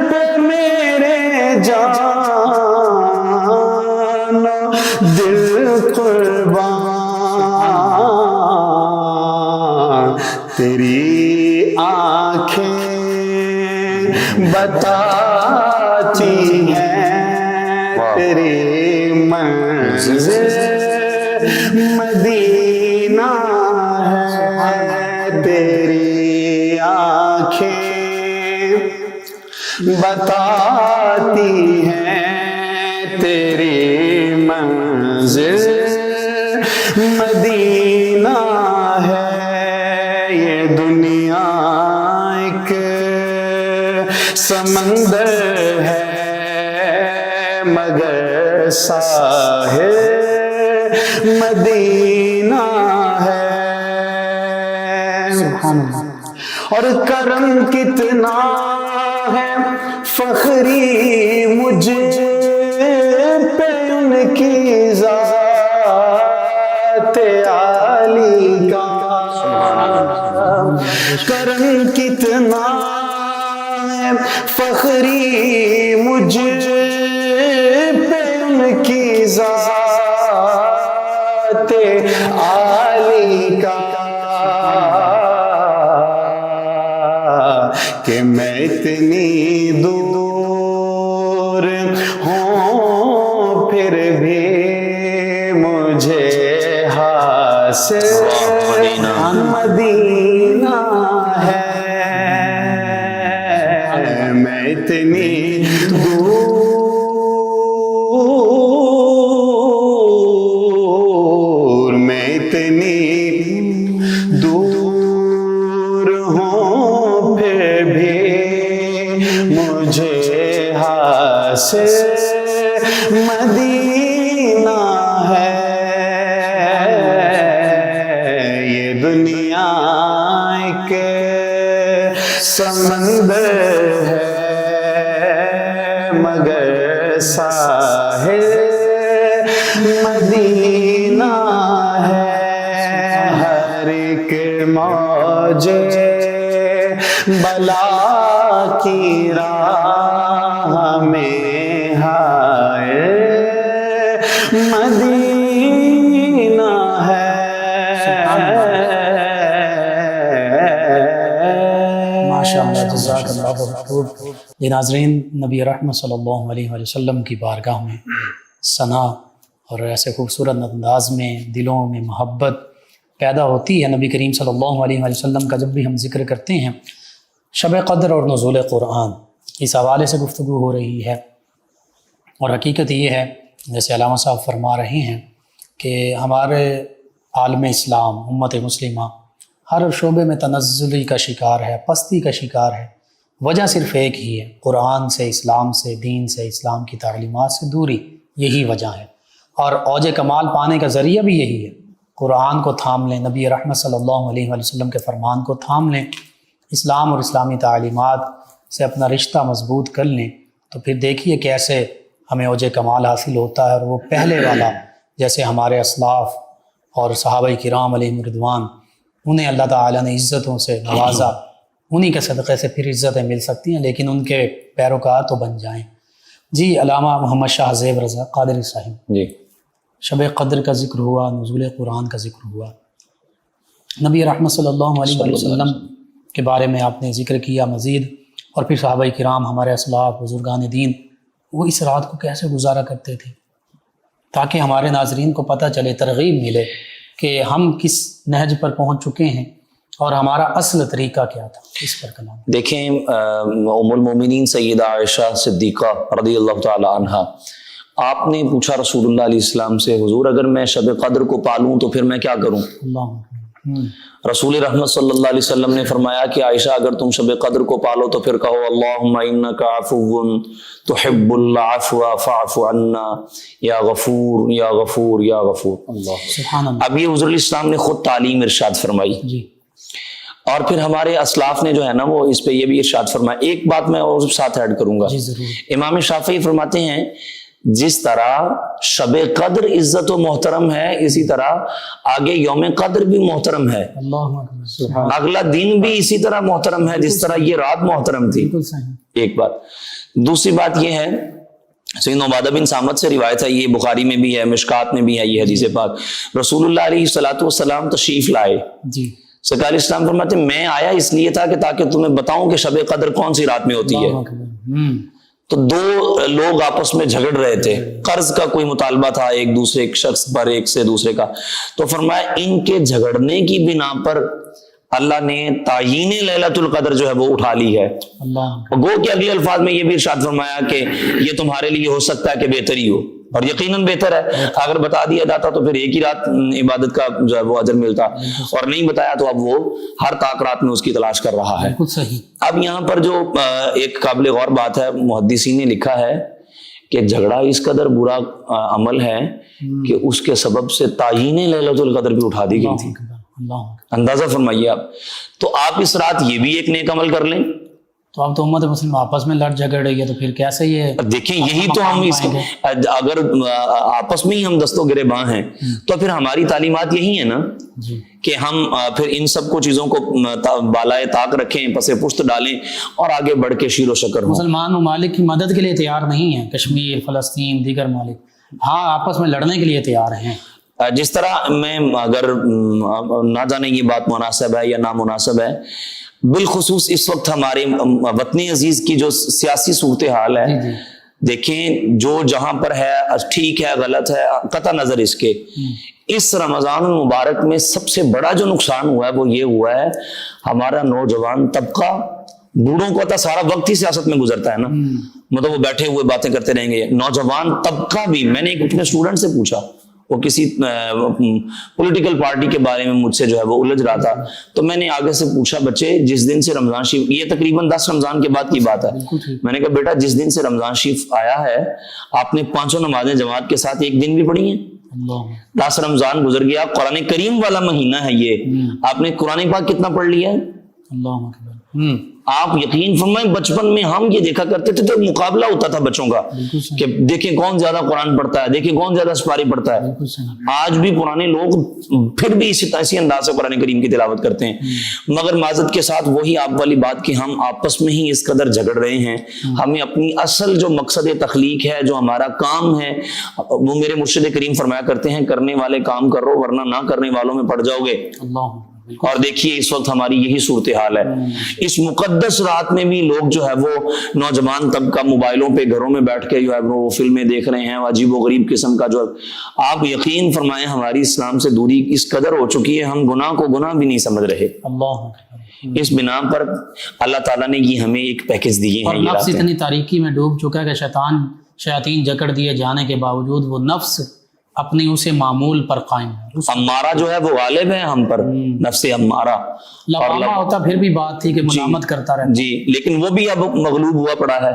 پہ میرے جان دل قربان، تیری آنکھیں بتاتی ہیں تیری منزل مدینہ ہے، تیری آنکھیں بتاتی ہیں تیری منزل مدینہ ہے۔ یہ دنیا ایک سمندر ہے مگر ساحل مدینہ ہے، اور کرم کتنا ہے فخری مجھ پہ ان کی ذات عالی کا، کرم کتنا ہے فخری مجھ پہ ان کی ذات عالی کا، کہ میں اتنی دور ہوں پھر بھی مجھے حاصل مدینہ ہے، میں اتنی دور، میں اتنی دور ہوں پھر بھی مجھے حاصل مدینہ ہے۔ یہ دنیا ایک سمندر ہے مگر ساحل مدینہ ہے، ہر ایک موج بلا کی راہ میں ہائے مدینہ ہے۔ ماشاءاللہ، جزاک اللہ خیر۔ یہ ناظرین، نبی رحمت صلی اللہ علیہ وسلم کی بارگاہ میں ثنا اور ایسے خوبصورت انداز میں دلوں میں محبت پیدا ہوتی ہے نبی کریم صلی اللہ علیہ وسلم کا۔ جب بھی ہم ذکر کرتے ہیں شب قدر اور نزول قرآن، اس حوالے سے گفتگو ہو رہی ہے، اور حقیقت یہ ہے جیسے علامہ صاحب فرما رہے ہیں کہ ہمارے عالم اسلام امت مسلمہ ہر شعبے میں تنزلی کا شکار ہے، پستی کا شکار ہے۔ وجہ صرف ایک ہی ہے، قرآن سے، اسلام سے، دین سے، اسلام کی تعلیمات سے دوری، یہی وجہ ہے، اور اوج کمال پانے کا ذریعہ بھی یہی ہے۔ قرآن کو تھام لیں، نبی رحمت صلی اللہ علیہ وآلہ وسلم کے فرمان کو تھام لیں، اسلام اور اسلامی تعلیمات سے اپنا رشتہ مضبوط کر لیں، تو پھر دیکھیے کیسے ہمیں اوج کمال حاصل ہوتا ہے۔ اور وہ پہلے والا جیسے ہمارے اسلاف اور صحابہ کرام علیہم رضوان، انہیں اللہ تعالیٰ نے عزتوں سے نوازا، انہی کے صدقے سے پھر عزتیں مل سکتی ہیں، لیکن ان کے پیروکار تو بن جائیں۔ جی علامہ محمد شاہ زیب رضا قادری صاحب، جی شب قدر کا ذکر ہوا، نزول قرآن کا ذکر ہوا، نبی رحمت صلی اللہ علیہ وسلم کے بارے میں آپ نے ذکر کیا مزید، اور پھر صحابہ کرام ہمارے اسلاف بزرگان دین وہ اس رات کو کیسے گزارا کرتے تھے، تاکہ ہمارے ناظرین کو پتہ چلے، ترغیب ملے کہ ہم کس نہج پر پہنچ چکے ہیں اور ہمارا اصل طریقہ کیا تھا۔ اس پر کلام دیکھیں، ام المومنین سیدہ عائشہ صدیقہ رضی اللہ تعالی عنہا، آپ نے پوچھا رسول اللہ علیہ السلام سے، حضور اگر میں شب قدر کو پالوں تو پھر میں کیا کروں؟ رسول رحمت صلی اللہ علیہ وسلم نے فرمایا کہ عائشہ اگر تم شب قدر کو پالو تو پھر کہو اللہم انک عفو تحب العفو فاعف عنا یا غفور یا غفور یا غفور۔ سبحان اللہ۔ اب یہ حضور علیہ السلام نے خود تعلیم ارشاد فرمائی، جی اور پھر ہمارے اسلاف نے جو ہے نا وہ اس پہ یہ بھی ارشاد فرمایا۔ ایک بات میں اور ساتھ ایڈ کروں گا، جی ضرور۔ امام شافعی فرماتے ہیں جس طرح شب قدر عزت و محترم ہے، اسی طرح آگے یوم قدر بھی محترم ہے، اللہ اکبر، اگلا دن بھی اسی طرح محترم ہے جس طرح یہ رات محترم تھی۔ بالکل صحیح۔ ایک بات، دوسری بات یہ ہے، سیدنا عبادہ بن صامت سے روایت ہے، یہ بخاری میں بھی ہے، مشکات میں بھی ہے یہ حدیث پاک، رسول اللہ علیہ الصلوۃ والسلام تشریف لائے، جی سرکار علیہ السلام فرماتے ہیں میں آیا اس لیے تھا کہ تاکہ تمہیں بتاؤں کہ شب قدر کون سی رات میں ہوتی ہے۔ اللہ اکبر۔ تو دو لوگ آپس میں جھگڑ رہے تھے، قرض کا کوئی مطالبہ تھا ایک دوسرے شخص پر، ایک سے دوسرے کا، تو فرمایا ان کے جھگڑنے کی بنا پر اللہ نے تعیین لیلۃ القدر جو ہے وہ اٹھا لی ہے۔ اللہ گو کہ اگلے الفاظ میں یہ بھی ارشاد فرمایا کہ یہ تمہارے لیے ہو سکتا ہے کہ بہتر ہی ہو، اور یقیناً بہتر ہے۔ اگر بتا دیا جاتا تو پھر ایک ہی رات عبادت کا جو ہے وہ اجر ملتا، اور نہیں بتایا تو اب وہ ہر طاق رات میں اس کی تلاش کر رہا ہے۔ بالکل صحیح۔ اب یہاں پر جو ایک قابل غور بات ہے، محدثین نے لکھا ہے کہ جھگڑا اس قدر برا عمل ہے کہ اس کے سبب سے تعیین لیلۃ القدر بھی اٹھا دی گئی تھی۔ اللہ اندازہ فرمائیے آپ، تو آپ اس رات یہ بھی ایک نیک عمل کر لیں، تو اب تو امت مسلم آپس میں لڑ جھگڑ رہی ہے، تو پھر کیسے یہ دیکھیں یہی تو ہم اس اگر آپس میں ہی ہم دستوں گریباں ہیں تو پھر ہماری تعلیمات یہی ہیں نا جی کہ ہم پھر ان سب کو چیزوں کو بالائے طاق رکھیں، پسے پشت ڈالیں اور آگے بڑھ کے شیر و شکر ہوں۔ مسلمان ممالک کی مدد کے لیے تیار نہیں ہیں، کشمیر، فلسطین، دیگر ممالک ہاں آپس میں لڑنے کے لیے تیار ہیں۔ جس طرح میں اگر نہ جانے یہ بات مناسب ہے یا نامناسب ہے، بالخصوص اس وقت ہمارے وطن عزیز کی جو سیاسی صورتحال ہے، دیکھیں جو جہاں پر ہے ٹھیک ہے غلط ہے قطع نظر اس کے، اس رمضان المبارک میں سب سے بڑا جو نقصان ہوا ہے وہ یہ ہوا ہے ہمارا نوجوان طبقہ، بوڑھوں کو تو سارا وقت ہی سیاست میں گزرتا ہے نا، مطلب وہ بیٹھے ہوئے باتیں کرتے رہیں گے، نوجوان طبقہ بھی، میں نے ایک اپنے اسٹوڈنٹ سے پوچھا، وہ کسی پولیٹیکل پارٹی کے بارے میں مجھ سے جو ہے وہ الجھ رہا تھا، تو میں نے آگے سے پوچھا بچے جس دن سے رمضان شریف، یہ تقریباً 10 رمضان کے بعد کی بات ہے، میں نے کہا بیٹا جس دن سے رمضان شریف آیا ہے آپ نے 5 نمازیں جماعت کے ساتھ ایک دن بھی پڑھی ہیں؟ 10 رمضان گزر گیا، قرآن کریم والا مہینہ ہے یہ، آپ نے قرآن پاک کتنا پڑھ لیا ہے؟ اللہ اکبر۔ آپ یقین فرمائیں بچپن میں ہم یہ دیکھا کرتے تھے تو مقابلہ ہوتا تھا بچوں کا کہ دیکھیں کون زیادہ قرآن پڑھتا ہے، دیکھیں کون زیادہ سپاری پڑھتا ہے۔ آج بھی پرانے لوگ پھر بھی اسی انداز سے قرآن کریم کی تلاوت کرتے ہیں، مگر معذرت کے ساتھ وہی آپ والی بات کہ ہم آپس میں ہی اس قدر جھگڑ رہے ہیں، ہمیں اپنی اصل جو مقصد تخلیق ہے، جو ہمارا کام ہے، وہ میرے مرشد کریم فرمایا کرتے ہیں کرنے والے کام کرو ورنہ نہ کرنے والوں میں پڑ جاؤ گے۔ اور دیکھیے اس وقت ہماری یہی صورتحال ہے، اس مقدس رات میں بھی لوگ جو ہے وہ نوجوان طبقہ موبائلوں پہ گھروں میں بیٹھ کے جو ہے وہ فلمیں دیکھ رہے ہیں، عجیب و غریب قسم کا جو آپ یقین فرمائیں ہماری اسلام سے دوری اس قدر ہو چکی ہے ہم گناہ کو گناہ بھی نہیں سمجھ رہے۔ اس بنا پر اللہ تعالیٰ نے یہ ہمیں ایک پیکج دیے ہیں، نفس اتنی تاریکی میں ڈوب چکا ہے کہ شیاطین جکڑ دیے جانے کے باوجود وہ نفس اپنی اسے معمول پر قائم ہے. امارہ جو ہے وہ غالب ہے ہم پر، نفس امارہ. لوامہ ہوتا پھر بھی بات تھی کہ ملامت کرتا رہتا. جی، لیکن وہ بھی اب مغلوب ہوا پڑا ہے.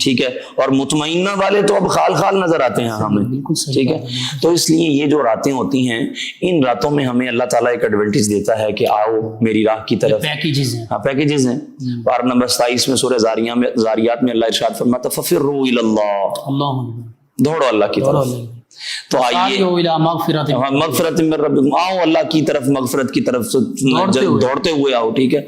ٹھیک ہے، اور مطمئنہ والے تو اب خال خال نظر آتے ہیں ہمیں. بالکل صحیح. ٹھیک ہے، تو اس لیے یہ جو راتیں ہوتی ہیں، ان راتوں میں ہمیں اللہ تعالیٰ ایک ایڈوانٹیج دیتا ہے کہ آؤ میری راہ کی طرف. پیکیجز ہیں. ہاں، پیکیجز ہیں. پارہ نمبر 27 میں سورہ زاریات میں اللہ ارشاد فرماتا ففروا الی اللہ، اللہ دوڑو اللہ کی طرف. تو آئیے مغفرت من ربکم، آؤ اللہ کی طرف، مغفرت کی طرف دوڑتے ہوئے آؤ. ٹھیک ہے،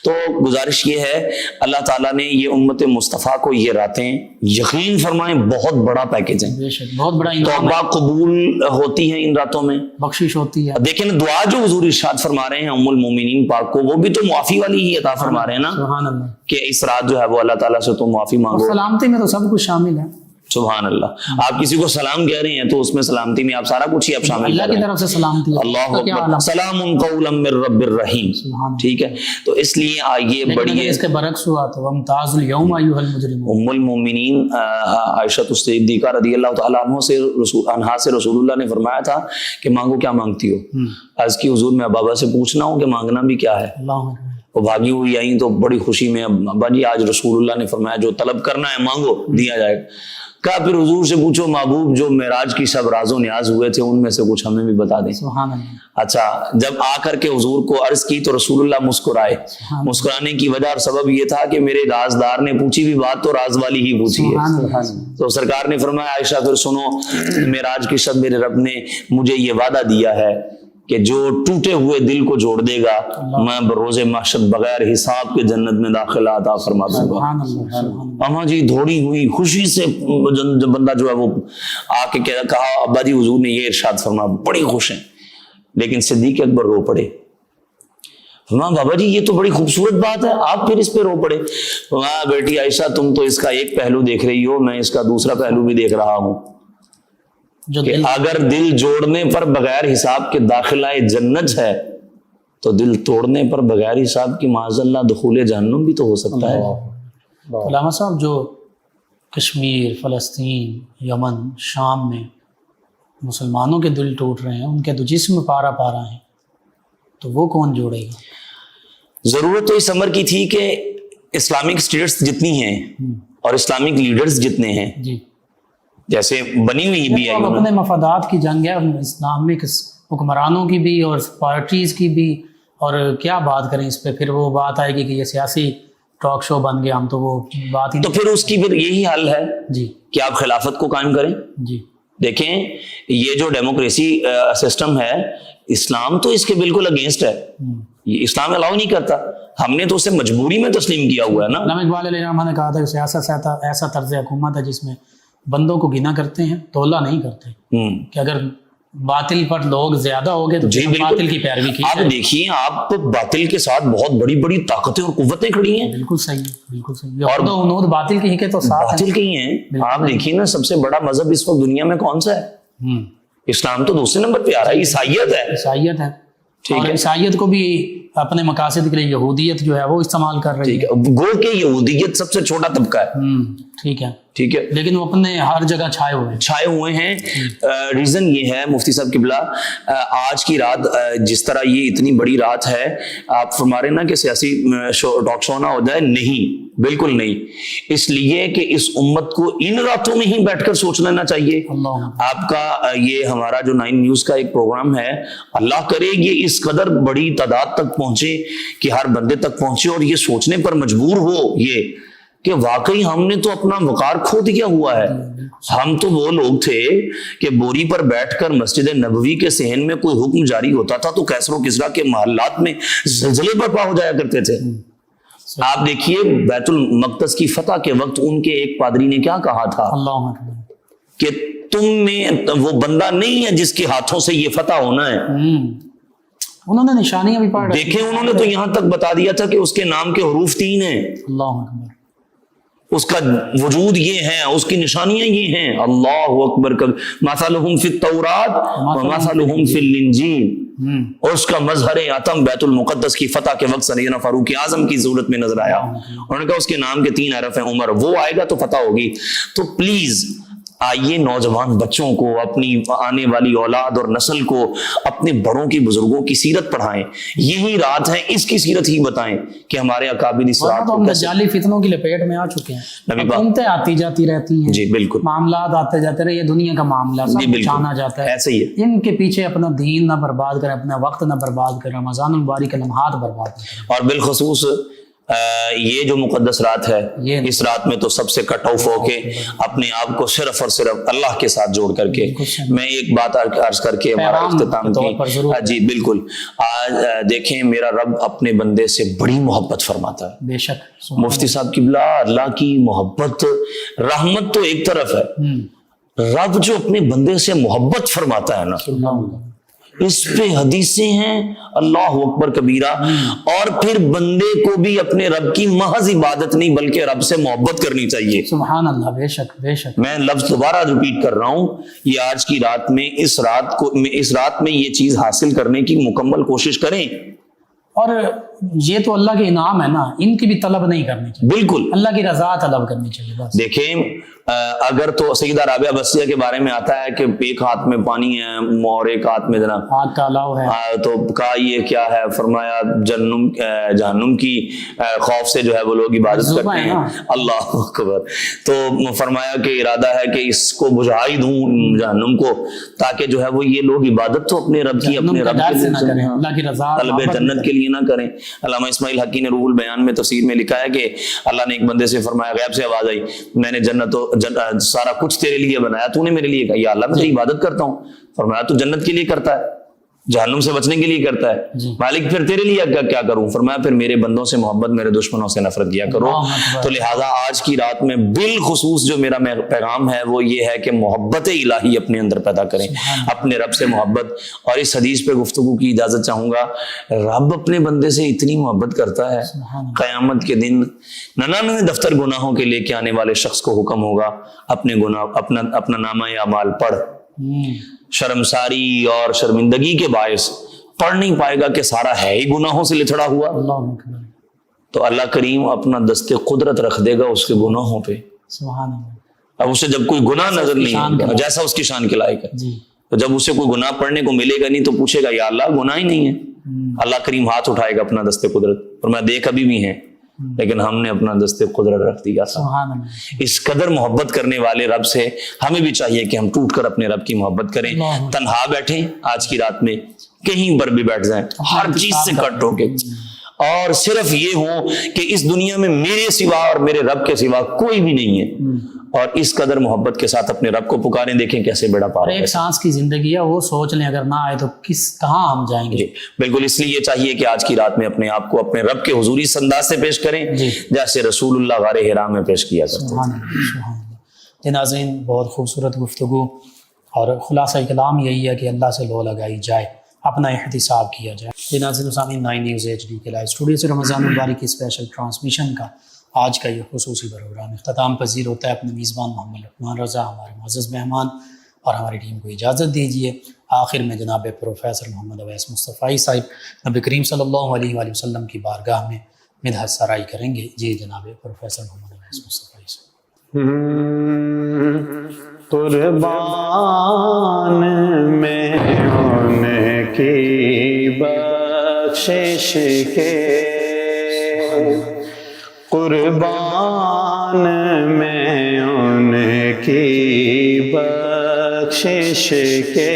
تو گزارش یہ ہے اللہ تعالیٰ نے یہ امت مصطفیٰ کو یہ راتیں یقین فرمائیں بہت بڑا پیکیج ہے، بہت بڑا انعام ہے. توبہ قبول ہوتی ہے ان راتوں میں، بخشش ہوتی ہے. دیکھیں دعا جو حضور ارشاد فرما رہے ہیں ام المومنین پاک کو، وہ بھی تو معافی والی ہی عطا فرما رہے ہیں نا، سبحان اللہ، کہ اس رات جو ہے وہ اللہ تعالیٰ سے تم معافی مانگو. سلامتی میں تو سب کچھ شامل ہے. سبحان اللہ. آپ کسی کو سلام کہہ رہے ہیں تو اس میں سلامتی میں آپ سارا کچھ ہی آپ شامل اللہ کر کی رہے ہیں. طرف سے سلامتی ہے. اللہ اکبر، سلام قولا من رب الرحیم. ٹھیک ہے، تو اس لیے آئیے بڑھیے. اس کے برعکس ہوا تو وامتاز اليوم ایھا المجرمون. ام المومنین عائشہ صدیقہ رضی اللہ تعالیٰ عنہ سے رسول اللہ نے فرمایا تھا کہ مانگو کیا مانگتی ہو. عرض کی حضور میں بابا سے پوچھنا ہوں کہ مانگنا بھی کیا ہے. اللہ اکبر. وہ بھاگی ہوئی آئیں تو بڑی خوشی میں ابا جی آج رسول اللہ نے فرمایا جو طلب کرنا ہے مانگو دیا جائے گا. کہا پھر حضور سے پوچھو محبوب جو معراج کی سب راز و نیاز ہوئے تھے ان میں سے کچھ ہمیں بھی بتا دیں. سبحان اللہ. اچھا، جب آ کر کے حضور کو عرض کی تو رسول اللہ مسکرائے. مسکرانے کی وجہ اور سبب یہ تھا کہ میرے رازدار نے پوچھی بھی بات تو راز والی ہی پوچھی ہے. تو سرکار نے فرمایا عائشہ پھر سنو، معراج کی شب میرے رب نے مجھے یہ وعدہ دیا ہے کہ جو ٹوٹے ہوئے دل کو جوڑ دے گا میں بروز محشر بغیر حساب کے جنت میں داخلہ عطا فرما دوں گا. اما جی دھوڑی ہوئی خوشی سے بندہ جو ہے وہ آ کے کہا ابا جی حضور نے یہ ارشاد فرما، بڑی خوش ہیں. لیکن صدیق اکبر رو پڑے. فرمایا بابا جی یہ تو بڑی خوبصورت بات ہے، آپ پھر اس پہ رو پڑے. فرمایا بیٹی عائشہ تم تو اس کا ایک پہلو دیکھ رہی ہو، میں اس کا دوسرا پہلو بھی دیکھ رہا ہوں کہ اگر دل جوڑنے پر بغیر حساب کے داخلہ جنت ہے تو دل توڑنے پر بغیر حساب کی معاذ اللہ دخول جہنم بھی تو ہو سکتا ہے. علامہ صاحب جو کشمیر، فلسطین، یمن، شام میں مسلمانوں کے دل ٹوٹ رہے ہیں، ان کے تو جسم پارا پارا ہیں، تو وہ کون جوڑے گا؟ ضرورت تو اس امر کی تھی کہ اسلامک اسٹیٹس جتنی ہیں اور اسلامک لیڈرز جتنے ہیں جی جیسے بنی ہوئی بھی ہے، اپنے مفادات کی جنگ ہے اسلامک حکمرانوں کی بھی اور پارٹیز کی بھی. اور کیا بات کریں اس پہ، پھر وہ بات آئے گی کہ یہ سیاسی ٹاک شو بن گیا، ہم تو وہ بات ہی تو پھر اس کی پھر یہی حل ہے جی کہ آپ خلافت کو قائم کریں. جی دیکھیں یہ جو ڈیموکریسی سسٹم ہے اسلام تو اس کے بالکل اگینسٹ ہے، یہ اسلام الاؤ نہیں کرتا، ہم نے تو اسے مجبوری میں تسلیم کیا ہوا ہے نا. علامہ اقبال علیہ الرحمہ نے کہا تھا کہ سیاست ایسا طرز حکومت ہے جس میں بندوں کو گنا کرتے ہیں، تولا نہیں کرتے، کہ اگر باطل پر لوگ زیادہ ہو گئے تو باطل کی پیروی کی. آپ دیکھیے آپ باطل کے ساتھ بہت بڑی بڑی طاقتیں اور قوتیں کھڑی ہیں. بالکل صحیح، بالکل صحیح. اور انود باطل کی ہی کے تو ساتھ باطل کی ہیں. آپ دیکھیے نا سب سے بڑا مذہب اس وقت دنیا میں کون سا ہے؟ اسلام تو دوسرے نمبر پہ آ رہا ہے، عیسائیت ہے. عیسائیت ہے. اور عیسائیت کو بھی اپنے مقاصد کے لیے یہودیت جو ہے وہ استعمال کر رہی ہے. گو کہ یہودیت سب سے چھوٹا طبقہ ہے. ٹھیک ہے، ٹھیک ہے، لیکن وہ اپنے ہر جگہ چھائے ہوئے ہیں. ریزن یہ ہے مفتی صاحب قبلہ آج کی رات جس طرح یہ اتنی بڑی رات ہے، آپ فرما رہے نا کہ سیاسی ٹاک شو نہ ہو جائے، نہیں بالکل نہیں. اس لیے کہ اس امت کو ان راتوں میں ہی بیٹھ کر سوچ لینا چاہیے. آپ کا یہ ہمارا جو 9 نیوز کا ایک پروگرام ہے، اللہ کرے یہ اس قدر بڑی تعداد تک پہنچے کہ ہر بندے تک پہنچے اور یہ سوچنے پر مجبور ہو یہ کہ واقعی ہم نے تو اپنا وقار کھو دیا ہوا ہے. ہم تو وہ لوگ تھے کہ بوری پر بیٹھ کر مسجد نبوی کے صحن میں کوئی حکم جاری ہوتا تھا تو کیسر و کسریٰ کے محلات میں زلزلے برپا ہو جایا کرتے تھے. آپ دیکھیے بیت المقدس کی فتح کے وقت ان کے ایک پادری نے کیا کہا تھا کہ تم میں وہ بندہ نہیں ہے جس کے ہاتھوں سے یہ فتح ہونا ہے. انہوں نے نشانیاں بھی پڑھ دیکھیں، انہوں نے تو یہاں تک بتا دیا تھا کہ اس کے نام کے حروف 3 ہیں. اللہ اکبر. اس کا وجود یہ ہے، اس کی نشانیاں یہ ہیں. اللہ اکبر. مثلہم فی التوراۃ ومثلہم فی الانجیل. اور اس کا مظہر عتم بیت المقدس کی فتح کے وقت سیدنا فاروق اعظم کی صورت میں نظر آیا. انہوں نے کہا اس کے نام کے 3 حرف ہیں عمر، وہ آئے گا تو فتح ہوگی. تو پلیز آئیے نوجوان بچوں کو، اپنی آنے والی اولاد اور نسل کو اپنے بڑوں کی بزرگوں کی سیرت پڑھائیں. یہی رات ہے، اس کی سیرت ہی بتائیں کہ ہمارے اکابر اس رات کو کیسے. جعلی فتنوں کی لپیٹ میں آ چکے ہیں، نبی پاک حکومتیں آتی جاتی رہتی ہیں، جی بالکل معاملات آتے جاتے رہے، یہ دنیا کا معاملہ جی سب بالکل بچانا جاتا ہے. ایسے ہی ہے. ان کے پیچھے اپنا دین نہ برباد کریں، اپنا وقت نہ برباد کریں، رمضان المبارک کے لمحات برباد نہ کریں. اور بالخصوص یہ جو مقدس رات ہے، اس رات میں تو سب سے کٹ آف ہو کے اپنے آپ کو صرف اور صرف اللہ کے ساتھ جوڑ کر کے میں ایک بات عرض کر کے ہمارا اختتام کی. جی بالکل. آج دیکھیں میرا رب اپنے بندے سے بڑی محبت فرماتا ہے. بے شک مفتی صاحب قبلہ، اللہ کی محبت رحمت تو ایک طرف ہے، رب جو اپنے بندے سے محبت فرماتا ہے نا، اس پہ حدیثیں ہیں اللہ اکبر کبیرہ. اور پھر بندے کو بھی اپنے رب کی محض عبادت نہیں بلکہ رب سے محبت کرنی چاہیے. سبحان اللہ. بے شک بے شک. میں لفظ دوبارہ ریپیٹ کر رہا ہوں، یہ آج کی رات میں اس رات میں یہ چیز حاصل کرنے کی مکمل کوشش کریں. اور یہ تو اللہ کے انعام ہے نا، ان کی بھی طلب نہیں کرنی چاہیے، بالکل اللہ کی رضا طلب کرنی چاہیے بس. دیکھیں اگر تو سیدہ رابعہ بصریہ کے بارے میں آتا ہے کہ ایک ہاتھ میں پانی ہے اور ایک ہاتھ میں جناب ہاتھ کا الاؤ ہے، تو کہا یہ کیا ہے؟ فرمایا جہنم کی خوف سے جو ہے وہ لوگ عبادت کرتے ہیں. اللہ اکبر. تو فرمایا کہ ارادہ ہے کہ اس کو بجھا ہی دوں جہنم کو، تاکہ جو ہے وہ یہ لوگ عبادت تو اپنے رب کی اپنے رب کے لیے اللہ کی رضا طلب جنت کے لیے نہ کریں. علامہ اسماعیل حقی نے روح البیان میں تفسیر میں لکھا ہے کہ اللہ نے ایک بندے سے فرمایا، غیب سے آواز آئی، میں نے جنت سارا کچھ تیرے لیے بنایا، تو نے میرے لیے کہا یا اللہ میں تیری عبادت کرتا ہوں. فرمایا تو جنت کے لیے کرتا ہے، جہنم سے بچنے کے لیے کرتا ہے، مالک پھر تیرے لیے کیا کروں؟ فرمایا پھر میرے بندوں سے محبت، میرے دشمنوں سے نفرت کیا کرو. تو لہٰذا آج کی رات میں بالخصوص جو میرا پیغام ہے وہ یہ ہے کہ محبت الہی اپنے اندر پیدا کریں، اپنے رب سے محبت. اور اس حدیث پہ گفتگو کی اجازت چاہوں گا. رب اپنے بندے سے اتنی محبت کرتا ہے، قیامت کے دن 99 دفتر گناہوں کے لے کے آنے والے شخص کو حکم ہوگا اپنے گناہ اپنا نامہ اعمال پڑھ. شرمساری اور شرمندگی کے باعث پڑھ نہیں پائے گا کہ سارا ہے ہی گناہوں سے لتھڑا ہوا. تو اللہ کریم اپنا دست قدرت رکھ دے گا اس کے گناہوں پہ. سبحان اللہ. اب اسے جب کوئی گناہ نظر نہیں آئے گا جیسا اس کی شان کے لائق ہے، تو جب اسے کوئی گناہ پڑھنے کو ملے گا نہیں تو پوچھے گا یا اللہ گناہ ہی نہیں ہے. اللہ کریم ہاتھ اٹھائے گا اپنا دست قدرت، اور میں دیکھ ابھی بھی ہیں لیکن ہم نے اپنا دست قدرت رکھ دیا تھا. اس قدر محبت کرنے والے رب سے ہمیں بھی چاہیے کہ ہم ٹوٹ کر اپنے رب کی محبت کریں. تنہا بیٹھیں آج کی رات میں، کہیں پر بھی بیٹھ جائیں، ہر چیز سے کٹ ہو کے، اور صرف یہ ہو کہ اس دنیا میں میرے سوا اور میرے رب کے سوا کوئی بھی نہیں ہے. اور اس قدر محبت کے ساتھ اپنے رب کو پکاریں، دیکھیں کیسے بیڑا پار ہے. ایک سانس کی زندگی ہے، وہ سوچ لیں اگر نہ آئے تو کہاں ہم جائیں گے. بالکل. اس لیے یہ چاہیے کہ آج کی رات میں اپنے آپ کو اپنے رب کے حضور اس انداز سے پیش کریں جیسے رسول اللہ غار حرا میں پیش کیا کرتے تھے. ناظرین بہت خوبصورت گفتگو، اور خلاصہ کلام یہی ہے کہ اللہ سے لو لگائی جائے، اپنا احتساب کیا جائے. ناظرین سامعین 9 نیوز HD کے لائیو اسٹوڈیو سے رمضان المبارک کی اسپیشل ٹرانسمیشن کا آج کا یہ خصوصی پروگرام اختتام پذیر ہوتا ہے. اپنے میزبان محمد لقمان رضا، ہمارے معزز مہمان اور ہماری ٹیم کو اجازت دیجیے. آخر میں جناب پروفیسر محمد اویس مصطفی صاحب نبی کریم صلی اللہ علیہ وآلہ وسلم کی بارگاہ میں مدحت سرائی کریں گے. جی جناب پروفیسر محمد اویس مصطفی صاحب. قربان میں ان کی بخشش کے، قربان میں ان کی بخشش کے،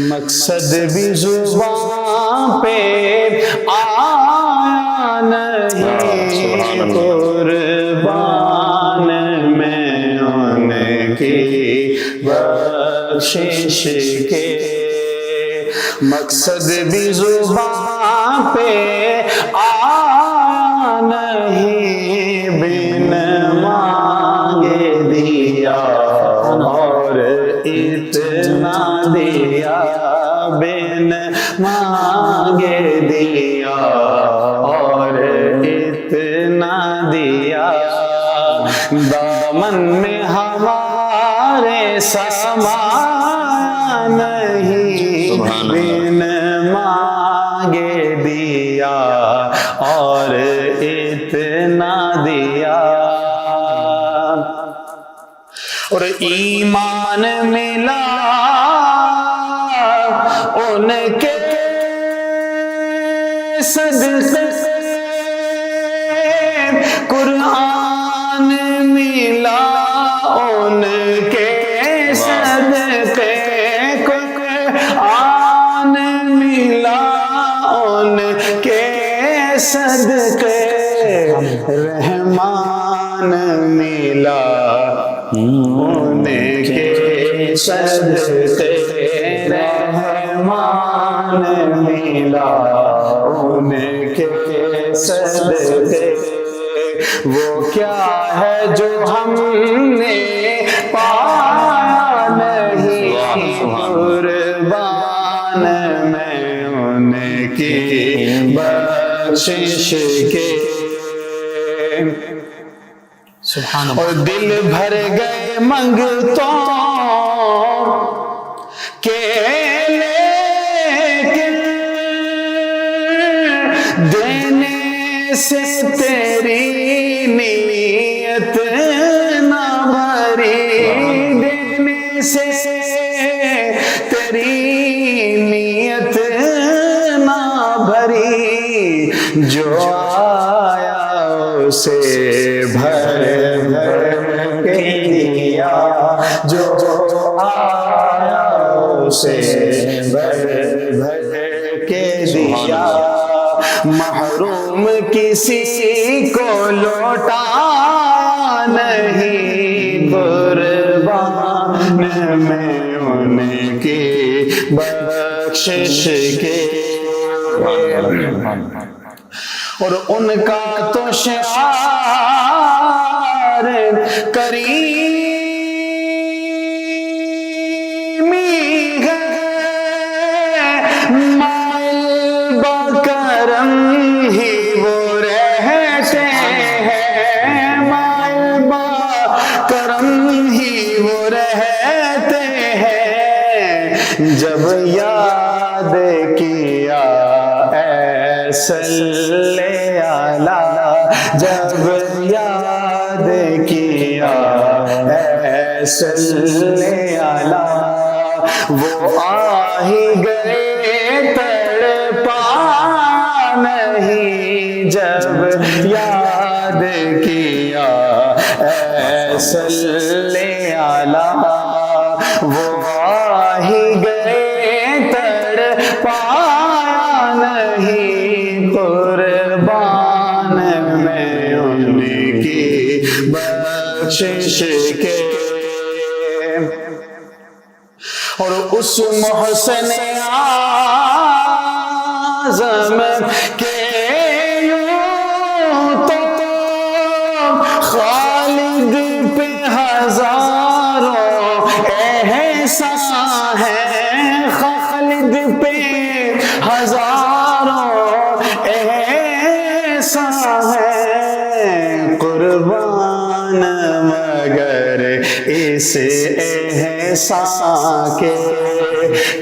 مقصد بھی زبان پہ آیا نہیں، قربان میں ان کی بخشش کے، مقصد بھی زبان پہ آیا نہیں، بن مانگے دیا اور اتنا دیا، بن مانگے دیا اور اتنا دیا، دامن میں ہمارے سما نہیں، بن مانگے دیا اور اتنا دیا، اور ایمان ملا ان کے صدقے، قرآن ملا ان کے صدقے، قرآن ملا ان کے صدقے، رحمان ملا ان کے صدقے، رحمان ملا ان کے صدقے۔ وہ کیا ہے جو ہم نے پایا نہیں، قربان میں ان کی بخشش کے۔ سبحان اللہ۔ اور دل بھر گئے منگتوں کے لیکن دینے سے تیری نیت نہ بھری، دینے سے تیری نیت نہ بھری، جو آیا اسے بھر بھر کے دیا، جو آیا اسے بھر بھر کے دیا، محروم کسی کو لوٹا نہیں، قربان میں ان کی بخشش کے۔ اور ان کا تو شعار کریمی ہے، مائل بکرم ہی وہ رہتے ہیں، مائل بکرم ہی وہ رہتے ہیں، جب یاد کیا صلی علی، جب یاد کیا صلی علی، وہ آ ہی گئے تڑپا نہیں، جب یاد کیا صلی علی، وہ آ ہی گئے تڑپا نہیں، قربان میں ان کی بخشش کے۔ اور اس محسن اعظم کے یوں تو خالد پہ ہزاروں احسان ہے، خالد پہ ہزاروں احسان ہے، قربان مگر اس احسان کے،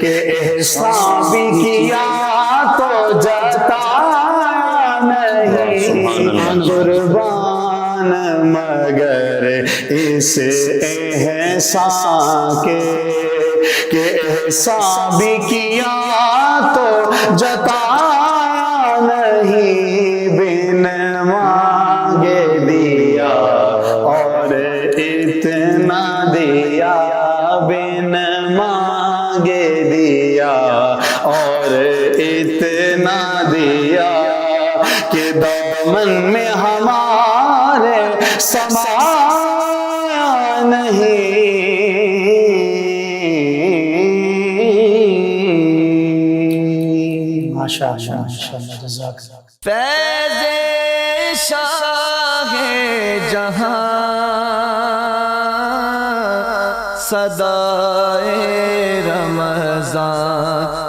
کہ احسان بھی کیا تو جتایا نہیں، قربان مگر اس احسان کے، کہ احسان بھی کیا تو جتایا نہیں، بن مانگے دیا اور اتنا دیا، بن مانگے دیا اور اتنا دیا، کہ دامن میں ہمارے سمایا نہیں۔ ماشاءاللہ ماشاءاللہ، جزاک اللہ۔ فیض شاہ جہاں صدائے رمضان